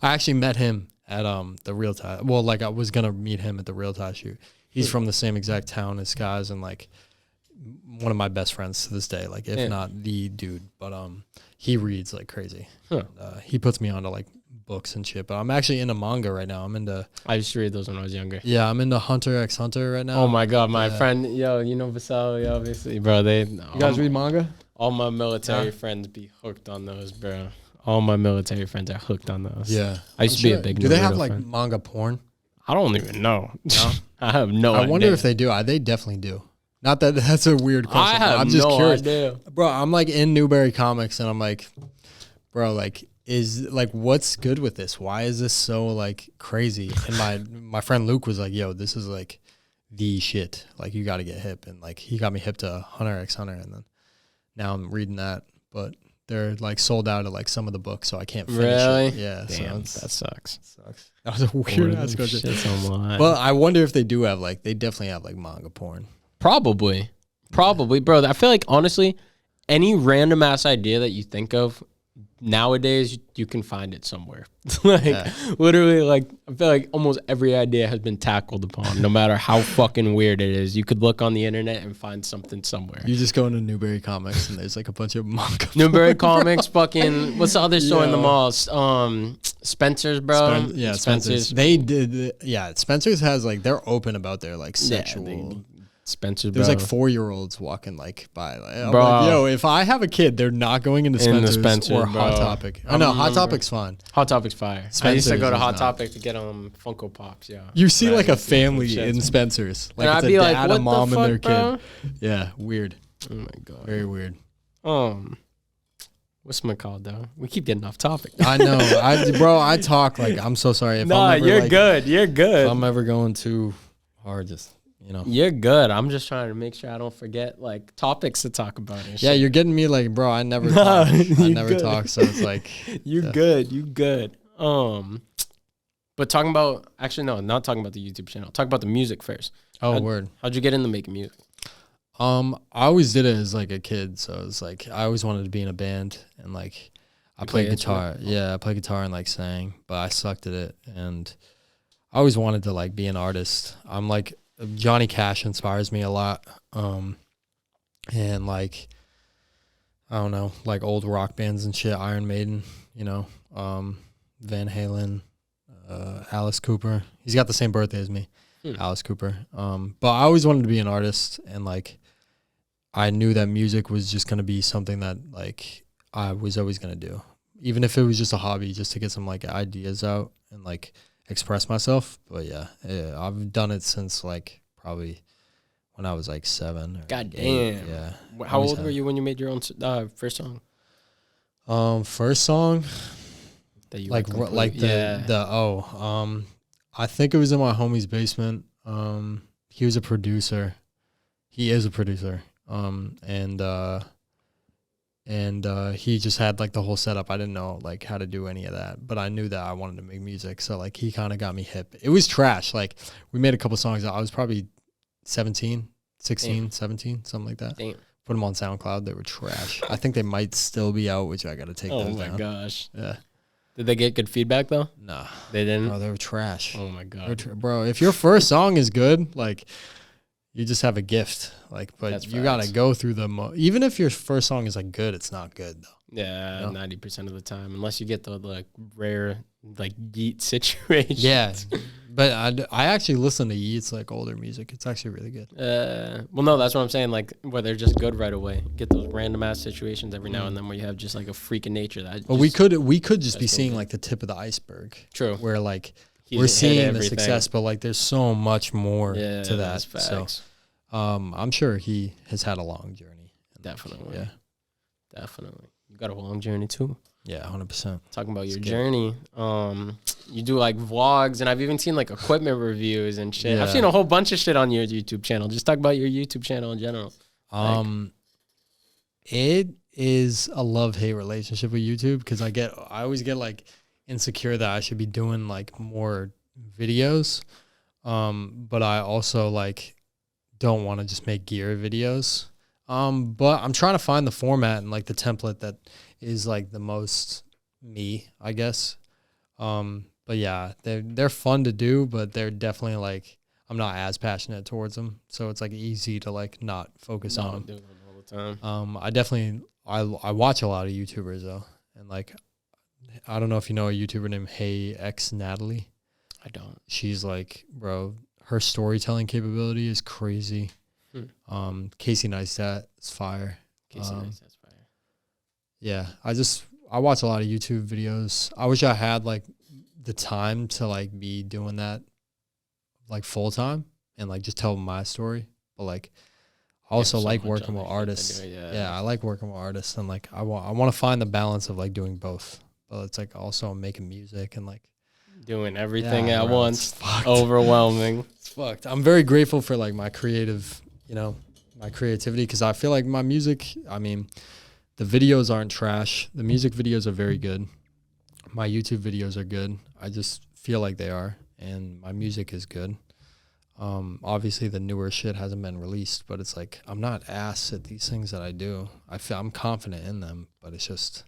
I actually met him at the Real Tie. Well, like I was gonna meet him at the Real Tie shoot. He's from the same exact town as Skies, and like one of my best friends to this day, like if not the dude. But he reads like crazy. Huh. He puts me onto like books and shit. But I'm actually into manga right now. I used to read those when I was younger. Yeah, I'm into Hunter x Hunter right now. Oh my god, my friend, yo, you know Vasal, obviously, bro. You guys read manga? All my military friends be hooked on those, bro. All my military friends are hooked on those. Yeah, I used to be a big. Do they have Naruto like fan. manga porn? I don't even know. No? I have no idea. I wonder if they do. They definitely do. Not that that's a weird question. I'm just curious. Idea. Bro, I'm like in Newberry Comics and I'm like, bro, like is like what's good with this? Why is this so like crazy? And my friend Luke was like, yo, this is like the shit. Like you got to get hip. And like he got me hip to Hunter x Hunter, and then now I'm reading that, but they're like sold out of like some of the books, so I can't finish it. Yeah, damn, so that sucks. That was a weird ass question. Well, I wonder if they do have like they definitely have like manga porn. Probably, bro. I feel like honestly, any random ass idea that you think of nowadays, you can find it somewhere. Literally, like I feel like almost every idea has been tackled upon, no matter how fucking weird it is. You could look on the internet and find something somewhere. You just go into Newberry Comics and there's like a bunch of manga. Newberry Comics, fucking what's the other store in the mall? Spencer's, bro. Spencer's. They did. Yeah, Spencer's has like they're open about their like sexual. Spencer's, There's bro. like 4-year-olds walking like by. Like, bro. Like, yo, if I have a kid, they're not going into Spencer's or Hot Topic. I know Hot Topic's fine. Hot Topic's fire. I used to go to Hot Topic to get Funko Pops. Yeah. You see like a family in Spencer's, like it's a dad, a mom, and their kid. Yeah, weird. Oh my god, very weird. What's my call though? We keep getting off topic. I know, I talk like I'm so sorry. If nah, you're good. You're good. If I'm ever going too hard, just. You know. You're good. I'm just trying to make sure I don't forget like topics to talk about. And yeah, shit. You're getting me like, bro. I never talk. I never talk. So it's like you're good. You good. But talking about not talking about the YouTube channel. Talk about the music first. Word. How'd you get into making music? I always did it as like a kid. So it's like I always wanted to be in a band and like I played guitar. Yeah, I played guitar and like sang, but I sucked at it. And I always wanted to like be an artist. I'm like. Johnny Cash inspires me a lot. And like, I don't know, like old rock bands and shit, Iron Maiden, you know, Van Halen, Alice Cooper. He's got the same birthday as me, Alice Cooper. But I always wanted to be an artist, and like, I knew that music was just going to be something that like I was always going to do, even if it was just a hobby, just to get some like ideas out and like express myself. But yeah, I've done it since like probably when I was like 7 or God 8. damn. Yeah. How old were you when you made your own first song? First song that you like I think it was in my homie's basement. He was a producer. He is a producer. And he just had like the whole setup. I didn't know like how to do any of that, but I knew that I wanted to make music. So like he kind of got me hip. It was trash. Like we made a couple songs. I was probably 17, 16, 17, something like that. Damn. Put them on SoundCloud. They were trash. I think they might still be out, which I got to take those down. Oh my gosh. Yeah. Did they get good feedback though? Nah. They didn't? No, they were trash. Oh my God. Bro, if your first song is good, like you just have a gift. Like, but That's you got to go through even if your first song is like good, it's not good though. Yeah, 90% of the time, unless you get the like rare like Yeet situation. Yeah, but I actually listen to Yeet's like older music. It's actually really good. Well, no, that's what I'm saying. Like where they're just good right away. Get those random ass situations every now and then where you have just like a freak of nature that. But we could just be seeing like the tip of the iceberg. True. Where like we're seeing the success, but like there's so much more to that. So I'm sure he has had a long journey. Definitely. Yeah. Definitely. You got a long journey too. Yeah, 100%. Talking about your good. journey. You do like vlogs, and I've even seen like equipment reviews and shit. I've Yeah. seen a whole bunch of shit on your YouTube channel. Just talk about your YouTube channel in general. It is a love-hate relationship with YouTube because I always get like insecure that I should be doing like more videos. But I also like don't want to just make gear videos. But I'm trying to find the format and like the template that is like the most me, I guess. But yeah, they're fun to do, but they're definitely like I'm not as passionate towards them, so it's like easy to like not focus on them. Do them all the time. I watch a lot of YouTubers though, and like I don't know if you know a YouTuber named Hey X Natalie. I don't. She's like, bro, her storytelling capability is crazy. Casey Neistat is fire. Casey Neistat's fire. Yeah, I watch a lot of YouTube videos. I wish I had like the time to like be doing that like full time and like just tell my story. But like I also like working with artists. Yeah, I like working with artists, and like I want to find the balance of like doing both. But it's like also making music and like doing everything at bro, once. Overwhelming. It's fucked. I'm very grateful for like my creative, my creativity, because I feel like my music, I mean, the videos aren't trash. The music videos are very good. My YouTube videos are good. I just feel like they are, and my music is good. Obviously the newer shit hasn't been released, but it's like I'm not ass at these things that I do. I'm confident in them, but it's just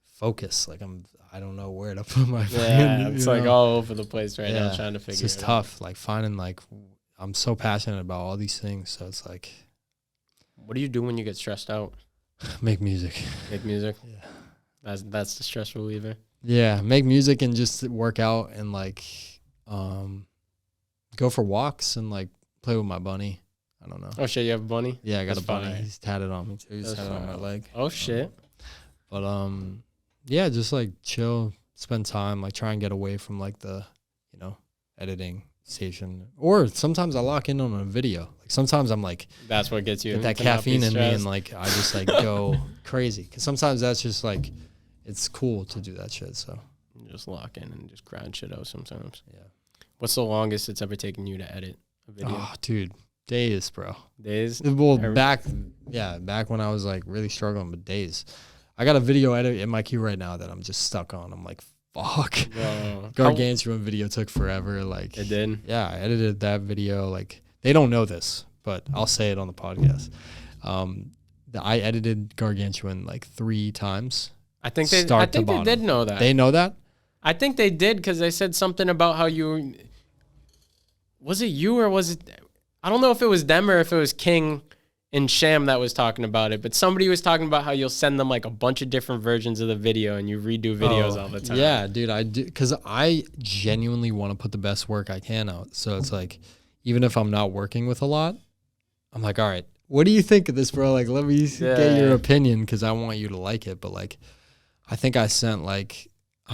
focus. Like I don't know where to put my it's like all over the place right now trying to figure it out. It's just tough, like finding like I'm so passionate about all these things, so it's like what do you do when you get stressed out? Make music. Make music? Yeah. That's the stress reliever. Yeah, make music and just work out and like go for walks and like play with my bunny. I don't know. Oh shit, you have a bunny? Yeah, I got That's a bunny. fire. He's tatted on me too. He's tatted on my leg. Oh shit. But yeah, just like chill, spend time, like try and get away from like the, editing station. Or sometimes I lock in on a video. Like sometimes I'm like, that's what gets you. Get that caffeine in me, and like I just like go crazy. Because sometimes that's just like, it's cool to do that shit. So just lock in and just grind shit out sometimes. Yeah. What's the longest it's ever taken you to edit a video? Oh, dude, days, bro. Days? Well, back when I was like really struggling with days. I got a video edit in my queue right now that I'm just stuck on. I'm like, fuck. Gargantuan video took forever. Like it did? Yeah, I edited that video. Like they don't know this, but I'll say it on the podcast. I edited Gargantuan like 3 times. I think they did know that. They know that? I think they did because they said something about how you... Was it you or was it... I don't know if it was them or if it was King and Sham that was talking about it, but somebody was talking about how you'll send them like a bunch of different versions of the video and you redo videos all the time. Yeah, dude, I do, because I genuinely want to put the best work I can out. So it's like, even if I'm not working with a lot, I'm like, all right, what do you think of this, bro? Like, let me get your opinion because I want you to like it. But like, I think I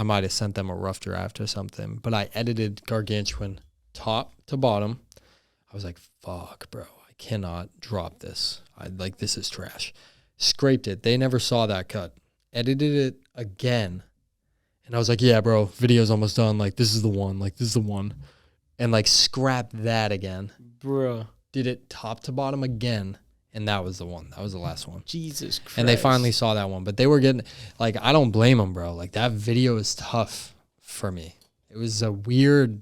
might have sent them a rough draft or something, but I edited Gargantuan top to bottom. I was like, fuck, bro, I cannot drop this. This is trash. Scraped it. They never saw that cut. Edited it again. And I was like, yeah, bro, video's almost done. Like, this is the one. Like, this is the one. And like, scrapped that again. Bro. Did it top to bottom again. And that was the one. That was the last one. Jesus Christ. And they finally saw that one. But they were getting, like, I don't blame them, bro. Like, that video is tough for me. It was a weird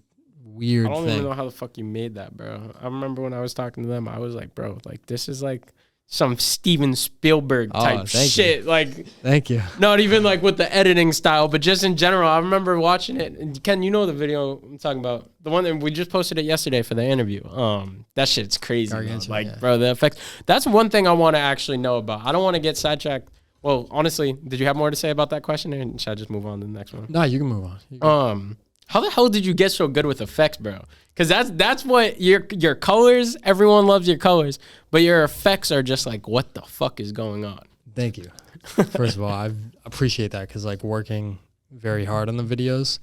thing. I don't even know how the fuck you made that, bro. I remember when I was talking to them, I was like, bro, like, this is like some Steven Spielberg type shit. You. Like, thank you. Not even like with the editing style, but just in general. I remember watching it. And Ken, you know the video I'm talking about, the one that we just posted it yesterday for the interview. That shit's crazy. Bro, the effects. That's one thing I want to actually know about. I don't want to get sidetracked. Well, honestly, did you have more to say about that question, or should I just move on to the next one? No, you can move on. How the hell did you get so good with effects, bro? Because that's what your colors, everyone loves your colors, but your effects are just like, what the fuck is going on? Thank you. First of all, I appreciate that because like working very hard on the videos,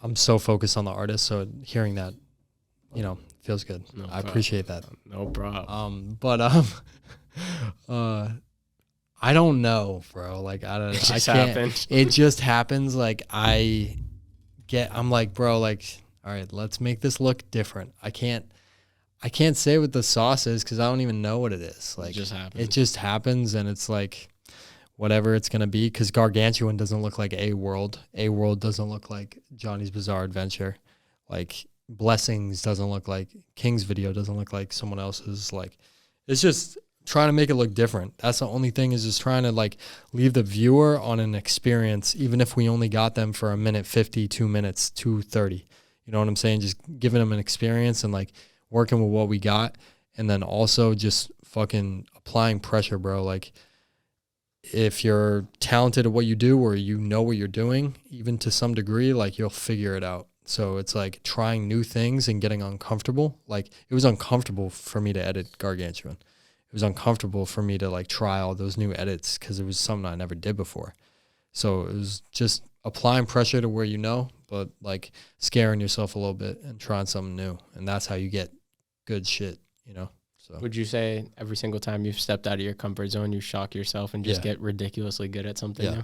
I'm so focused on the artist. So hearing that, feels good. I appreciate that. No problem. I don't know, bro. Like I don't. It just I can't. happened. It just happens. Like I'm like, bro. Like, all right, let's make this look different. I can't say what the sauce is because I don't even know what it is. Like, it just happens, and it's like whatever it's gonna be. Because Gargantuan doesn't look like A World. A World doesn't look like Johnny's Bizarre Adventure. Like Blessings doesn't look like King's video. Doesn't look like someone else's. Like, it's just trying to make it look different. That's the only thing, is just trying to like leave the viewer on an experience, even if we only got them for a minute 50, 2 minutes, 2:30. You know what I'm saying? Just giving them an experience and like working with what we got, and then also just fucking applying pressure, bro. Like if you're talented at what you do, or you know what you're doing, even to some degree, like you'll figure it out. So it's like trying new things and getting uncomfortable. Like it was uncomfortable for me to edit Gargantuan. It was uncomfortable for me to like try all those new edits because it was something I never did before. So it was just applying pressure to where you know, but like scaring yourself a little bit and trying something new. And that's how you get good shit, you know? So Would you say every single time you've stepped out of your comfort zone, you shock yourself and just get ridiculously good at something new?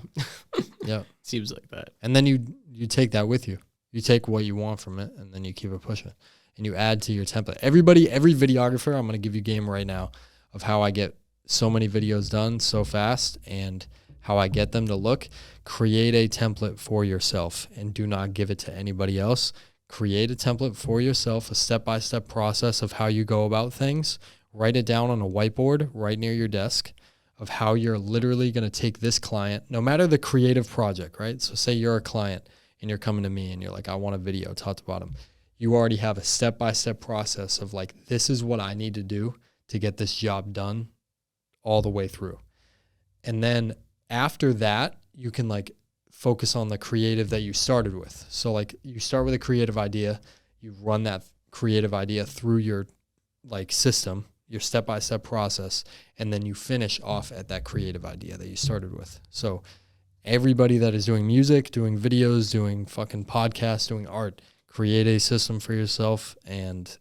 Yeah. Seems like that. And then you take that with you. You take what you want from it, and then you keep it pushing. And you add to your template. Every videographer, I'm going to give you game right now of how I get so many videos done so fast and how I get them to look. Create a template for yourself and do not give it to anybody else. Create a template for yourself, a step-by-step process of how you go about things. Write it down on a whiteboard right near your desk of how you're literally going to take this client, no matter the creative project, right? So say you're a client and you're coming to me and you're like, I want a video top to bottom. You already have a step-by-step process of like, this is what I need to do to get this job done all the way through. And then after that, you can like focus on the creative that you started with. So like you start with a creative idea, you run that creative idea through your like system, your step-by-step process, and then you finish off at that creative idea that you started with. So everybody that is doing music, doing videos, doing fucking podcasts, doing art, create a system for yourself and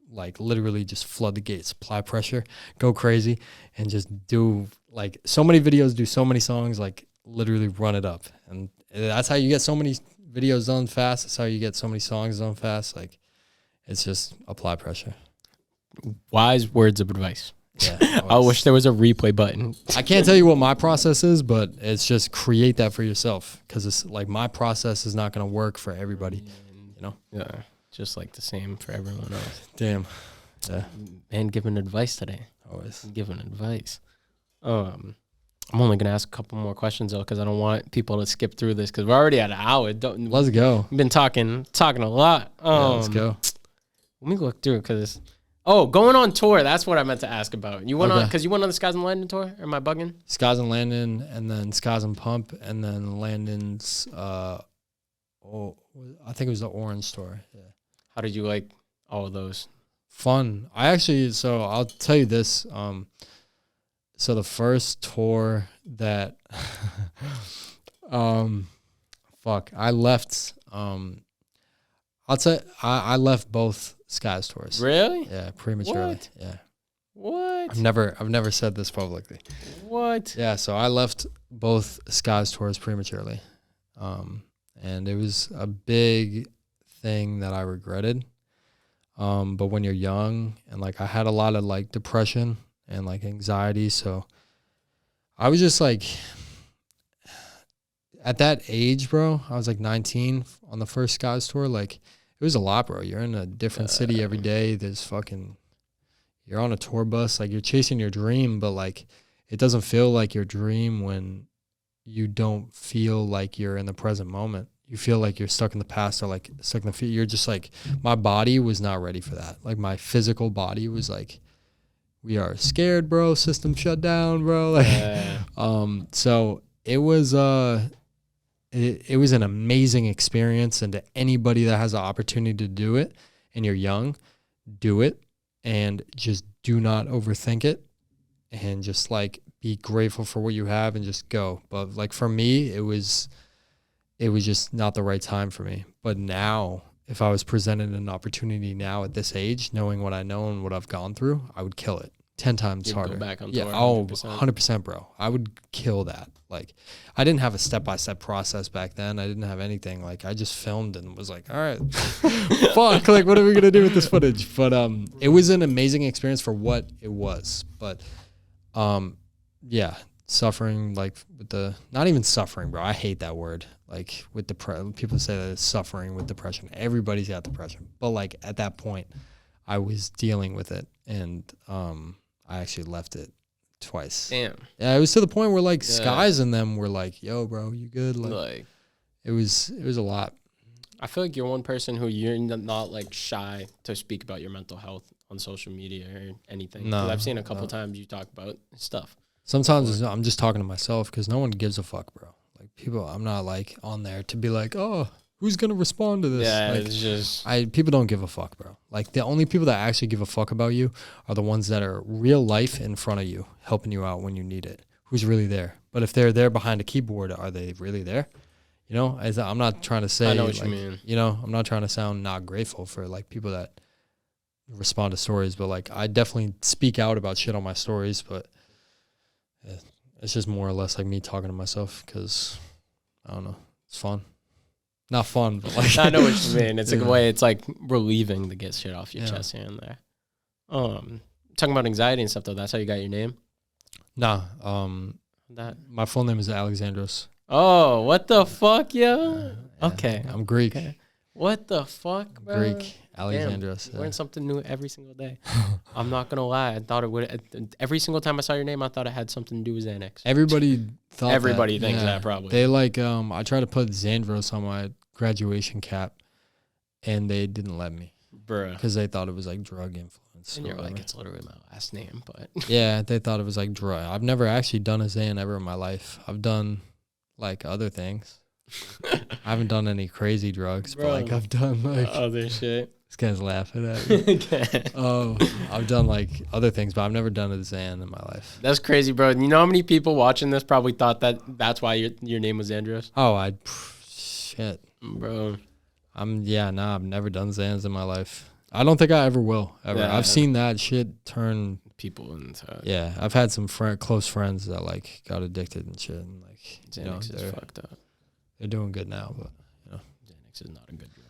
like literally just flood the gates, apply pressure, go crazy, and just do like so many videos, do so many songs, like literally run it up. And that's how you get so many videos done fast. That's how you get so many songs done fast. Like it's just apply pressure. Wise words of advice. Yeah, I wish there was a replay button. I can't tell you what my process is, but it's just create that for yourself, because it's like my process is not going to work for everybody, you know? Yeah, just like the same for everyone else. Damn. Yeah. Man, giving advice today. Always. Giving advice. I'm only going to ask a couple more questions, though, because I don't want people to skip through this, because we're already at an hour. Let's go. We've been talking a lot. Let's go. Let me look through, because... Oh, going on tour. That's what I meant to ask about. You went on, because you went on the Skies and Landon tour? Or am I bugging? Skies and Landon, and then Skies and Pump, and then Landon's, I think it was the Orange tour. Yeah. How did you like all of those? Fun. So I'll tell you this. So the first tour that, I left, I left both Skies tours. Really? Yeah, prematurely. What? Yeah. What? I've never said this publicly. What? Yeah, so I left both Skies tours prematurely. And it was a big thing that I regretted. But when you're young, and like I had a lot of like depression and like anxiety, so I was just like, at that age, bro, I was like 19 on the first Skies tour. Like, it was a lot, bro. You're in a different city every day. You're on a tour bus. Like, you're chasing your dream, but like, it doesn't feel like your dream when you don't feel like you're in the present moment. You feel like you're stuck in the past, or like stuck in the future. You're just like, my body was not ready for that. Like, my physical body was like, we are scared, bro. System shut down, bro. Like, so it was, it was an amazing experience, and to anybody that has the opportunity to do it and you're young, do it, and just do not overthink it, and just like be grateful for what you have and just go. But like for me, it was just not the right time for me. But now, if I was presented an opportunity now at this age, knowing what I know and what I've gone through, I would kill it. 10 times You'd harder. go back on yeah. tour, Oh, 100%. 100%, bro. I would kill that. Like, I didn't have a step-by-step process back then. I didn't have anything. Like, I just filmed and was like, all right, fuck, like, what are we going to do with this footage? But it was an amazing experience for what it was. But, yeah, suffering, like, with the, not even suffering, bro. I hate that word. Like, with people say that it's suffering with depression. Everybody's got depression. But, like, at that point, I was dealing with it. And I actually left it twice. Damn. Yeah, it was to the point where like Skies and them were like, "Yo, bro, you good?" Like it was a lot. I feel like you're one person who you're not like shy to speak about your mental health on social media or anything. No, 'Cause I've seen a couple times you talk about stuff. Sometimes I'm just talking to myself because no one gives a fuck, bro. Like people, I'm not like on there to be like, "Oh, who's gonna respond to this?" Yeah, like, it's just people don't give a fuck, bro. Like the only people that actually give a fuck about you are the ones that are real life in front of you, helping you out when you need it. Who's really there? But if they're there behind a keyboard, are they really there? You know, I'm not trying to say. I know what like, you mean. You know, I'm not trying to sound not grateful for like people that respond to stories, but like I definitely speak out about shit on my stories, but it's just more or less like me talking to myself because I don't know, it's fun. Not fun, but like I know what you mean. It's like a way. It's like relieving to get shit off your chest here and there. Talking about anxiety and stuff though. That's how you got your name. Nah. That. My full name is Xandros. Oh, what the fuck, yo? Okay, I'm Greek. Okay. What the fuck, bro? Greek. Xandros. Learn something new every single day. I'm not gonna lie. I thought it would. Every single time I saw your name, I thought it had something to do with Xanax. Everybody thought. Everybody thinks that probably. They like. I tried to put Xandros on my graduation cap, and they didn't let me, bruh, because they thought it was like drug influence. And you're like, it's literally my last name, but yeah, they thought it was like drug. I've never actually done a Xan ever in my life. I've done like other things. I haven't done any crazy drugs, but like I've done like other shit. This guy's laughing at me. Oh, I've done like other things, but I've never done a Xan in my life. That's crazy, bro. You know how many people watching this probably thought that that's why your name was Xandros? Oh, shit, bro. I've never done Xans in my life. I don't think I ever will. Ever. Yeah. I've seen that shit turn people into. Yeah, I've had some close friends that like got addicted and shit, and like Xanax is fucked up. They're doing good now, but Xanax is not a good drug.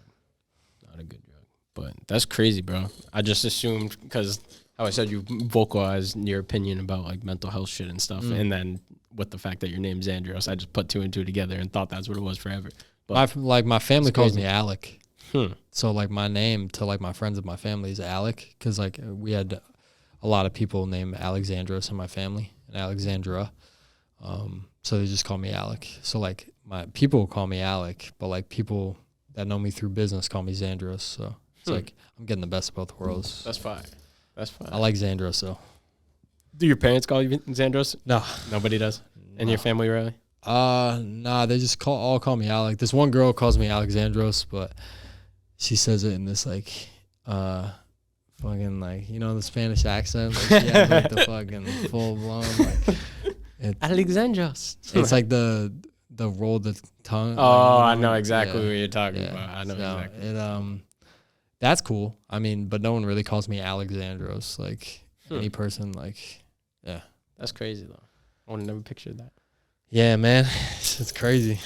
Not a good drug. But that's crazy, bro. I just assumed because how I said you vocalized your opinion about like mental health shit and stuff, and then with the fact that your name's Xandros, I just put two and two together and thought that's what it was forever. But my family calls me Alec. So like my name to like my friends of my family is Alec, because like we had a lot of people named Alexandros in my family and Alexandra, so they just call me Alec. So like my people call me Alec, but like people that know me through business call me Xandros. So it's like I'm getting the best of both worlds. That's fine. That's fine. I like Xandros though. Do your parents call you Xandros? No, nobody does. In your family, really? Nah. They just all call me Alec. This one girl calls me Alexandros, but she says it in this like, fucking like, you know, the Spanish accent. Like she has like the fucking full blown like. Alexandros. It's like the roll the tongue. Oh, like, I know exactly what you're talking about. I know exactly. It that's cool. I mean, but no one really calls me Alexandros. Like any person, like That's crazy though. I would have never pictured that. Yeah, man, it's crazy.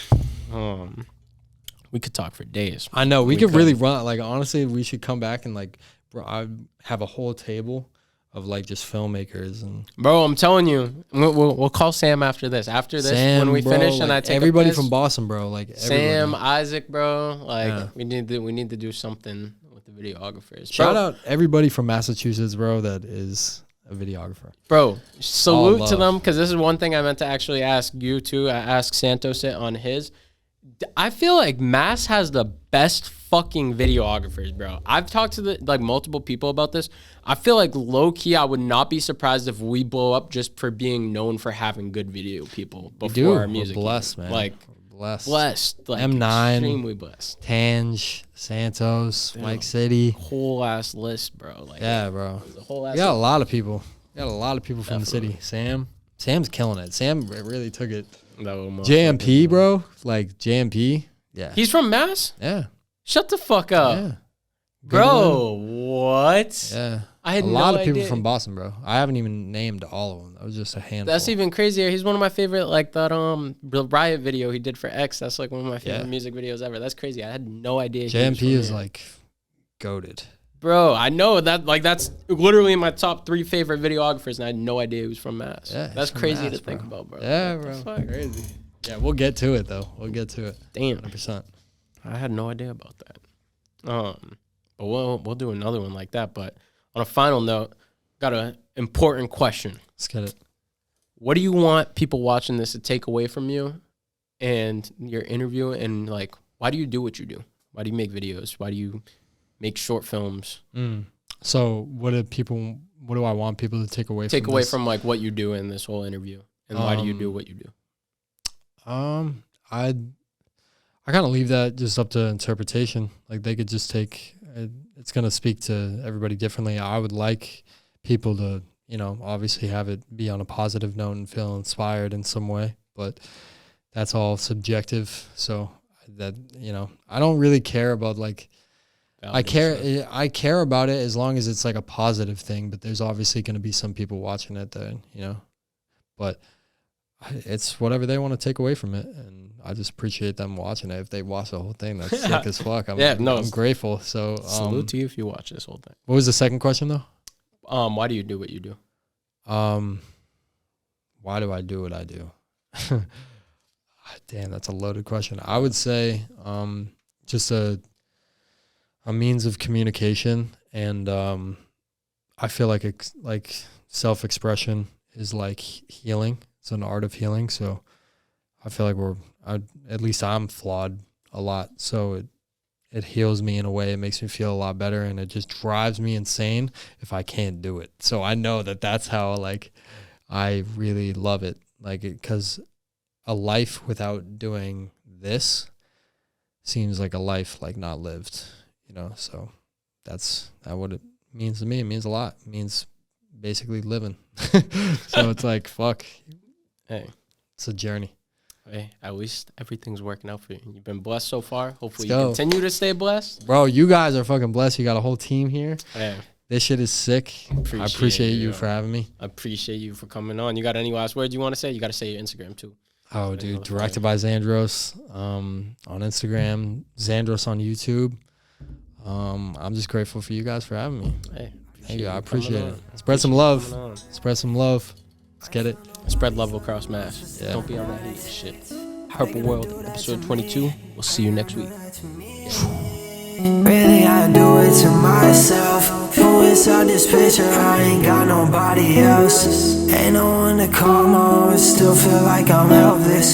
We could talk for days. I know we could really run. Like honestly, we should come back and like, bro, I have a whole table of like just filmmakers and. Bro, I'm telling you, we'll call Sam after this. After this, Sam, when we finish like and I take everybody from Boston, bro. Like Sam, Isaac, bro. Like we need to do something with the videographers. Shout out everybody from Massachusetts, bro. That is a videographer. Bro, salute to them, because this is one thing I meant to actually ask you too. I asked Santos it on his. I feel like Mass has the best fucking videographers, bro. I've talked to multiple people about this. I feel like low key, I would not be surprised if we blow up just for being known for having good video people before our music. We're blessed, man. Like blessed. Like M9, extremely blessed. Tange, Santos, Mike City, whole ass list, bro. Like bro. The whole ass. We got a lot of people. We got a lot of people from the city. Sam's killing it. Sam really took it. JMP, bro. Like JMP. Yeah. He's from Mass? Yeah. Shut the fuck up. Yeah. Bro, what? What? Yeah. I had a lot no of people idea. from Boston, bro. I haven't even named all of them. That was just a handful. That's even crazier. He's one of my favorite, like that Riot video he did for X. That's like one of my favorite music videos ever. That's crazy. I had no idea. JMP is like goated. Bro, I know that. Like that's literally in my top 3 favorite videographers, and I had no idea he was from Mass. Yeah, that's crazy Mass, to think about, bro. Yeah, bro. Crazy. Yeah, we'll get to it though. We'll get to it. Damn, 100%. I had no idea about that. But we'll do another one like that. But on a final note, got an important question. Let's get it. What do you want people watching this to take away from you and your interview? And like, why do you do what you do? Why do you make videos? Why do you make short films? So what do I want people to take away from like what you do in this whole interview? And why do you do what you do? I kind of leave that just up to interpretation. Like they could just take it's going to speak to everybody differently. I would like people to, obviously have it be on a positive note and feel inspired in some way, but that's all subjective. So that, I don't really care about like, I care about it as long as it's like a positive thing, but there's obviously going to be some people watching it that, but it's whatever they want to take away from it. And I just appreciate them watching it. If they watch the whole thing, that's sick as fuck. I'm grateful. So salute to you if you watch this whole thing. What was the second question though? Why do you do what you do? Why do I do what I do? Damn, that's a loaded question. I would say just a means of communication, and I feel like self-expression is like healing. It's an art of healing. So I feel like at least I'm flawed a lot. So it heals me in a way. It makes me feel a lot better, and it just drives me insane if I can't do it. So I know that's how like I really love it. Like because a life without doing this seems like a life like not lived, So that's what it means to me. It means a lot. It means basically living. So it's like, fuck. Hey, it's a journey. Hey, at least everything's working out for you. You've been blessed so far. Hopefully you continue to stay blessed. Bro, you guys are fucking blessed. You got a whole team here. Hey. This shit is sick. I appreciate you for having me. I appreciate you for coming on. You got any last words you want to say? You got to say your Instagram too. Oh, dude. Directed by Xandros on Instagram. Xandros on YouTube. I'm just grateful for you guys for having me. Hey, thank you. I appreciate it. Spread some love. Spread some love. Let's get it. Spread love across Mass. Yeah. Don't be on that hate shit. Purple World, episode 22. We'll see you next week. Really, I do it to myself. For inside this picture, I ain't got nobody else. Ain't no one to call on, still feel like I'm helpless.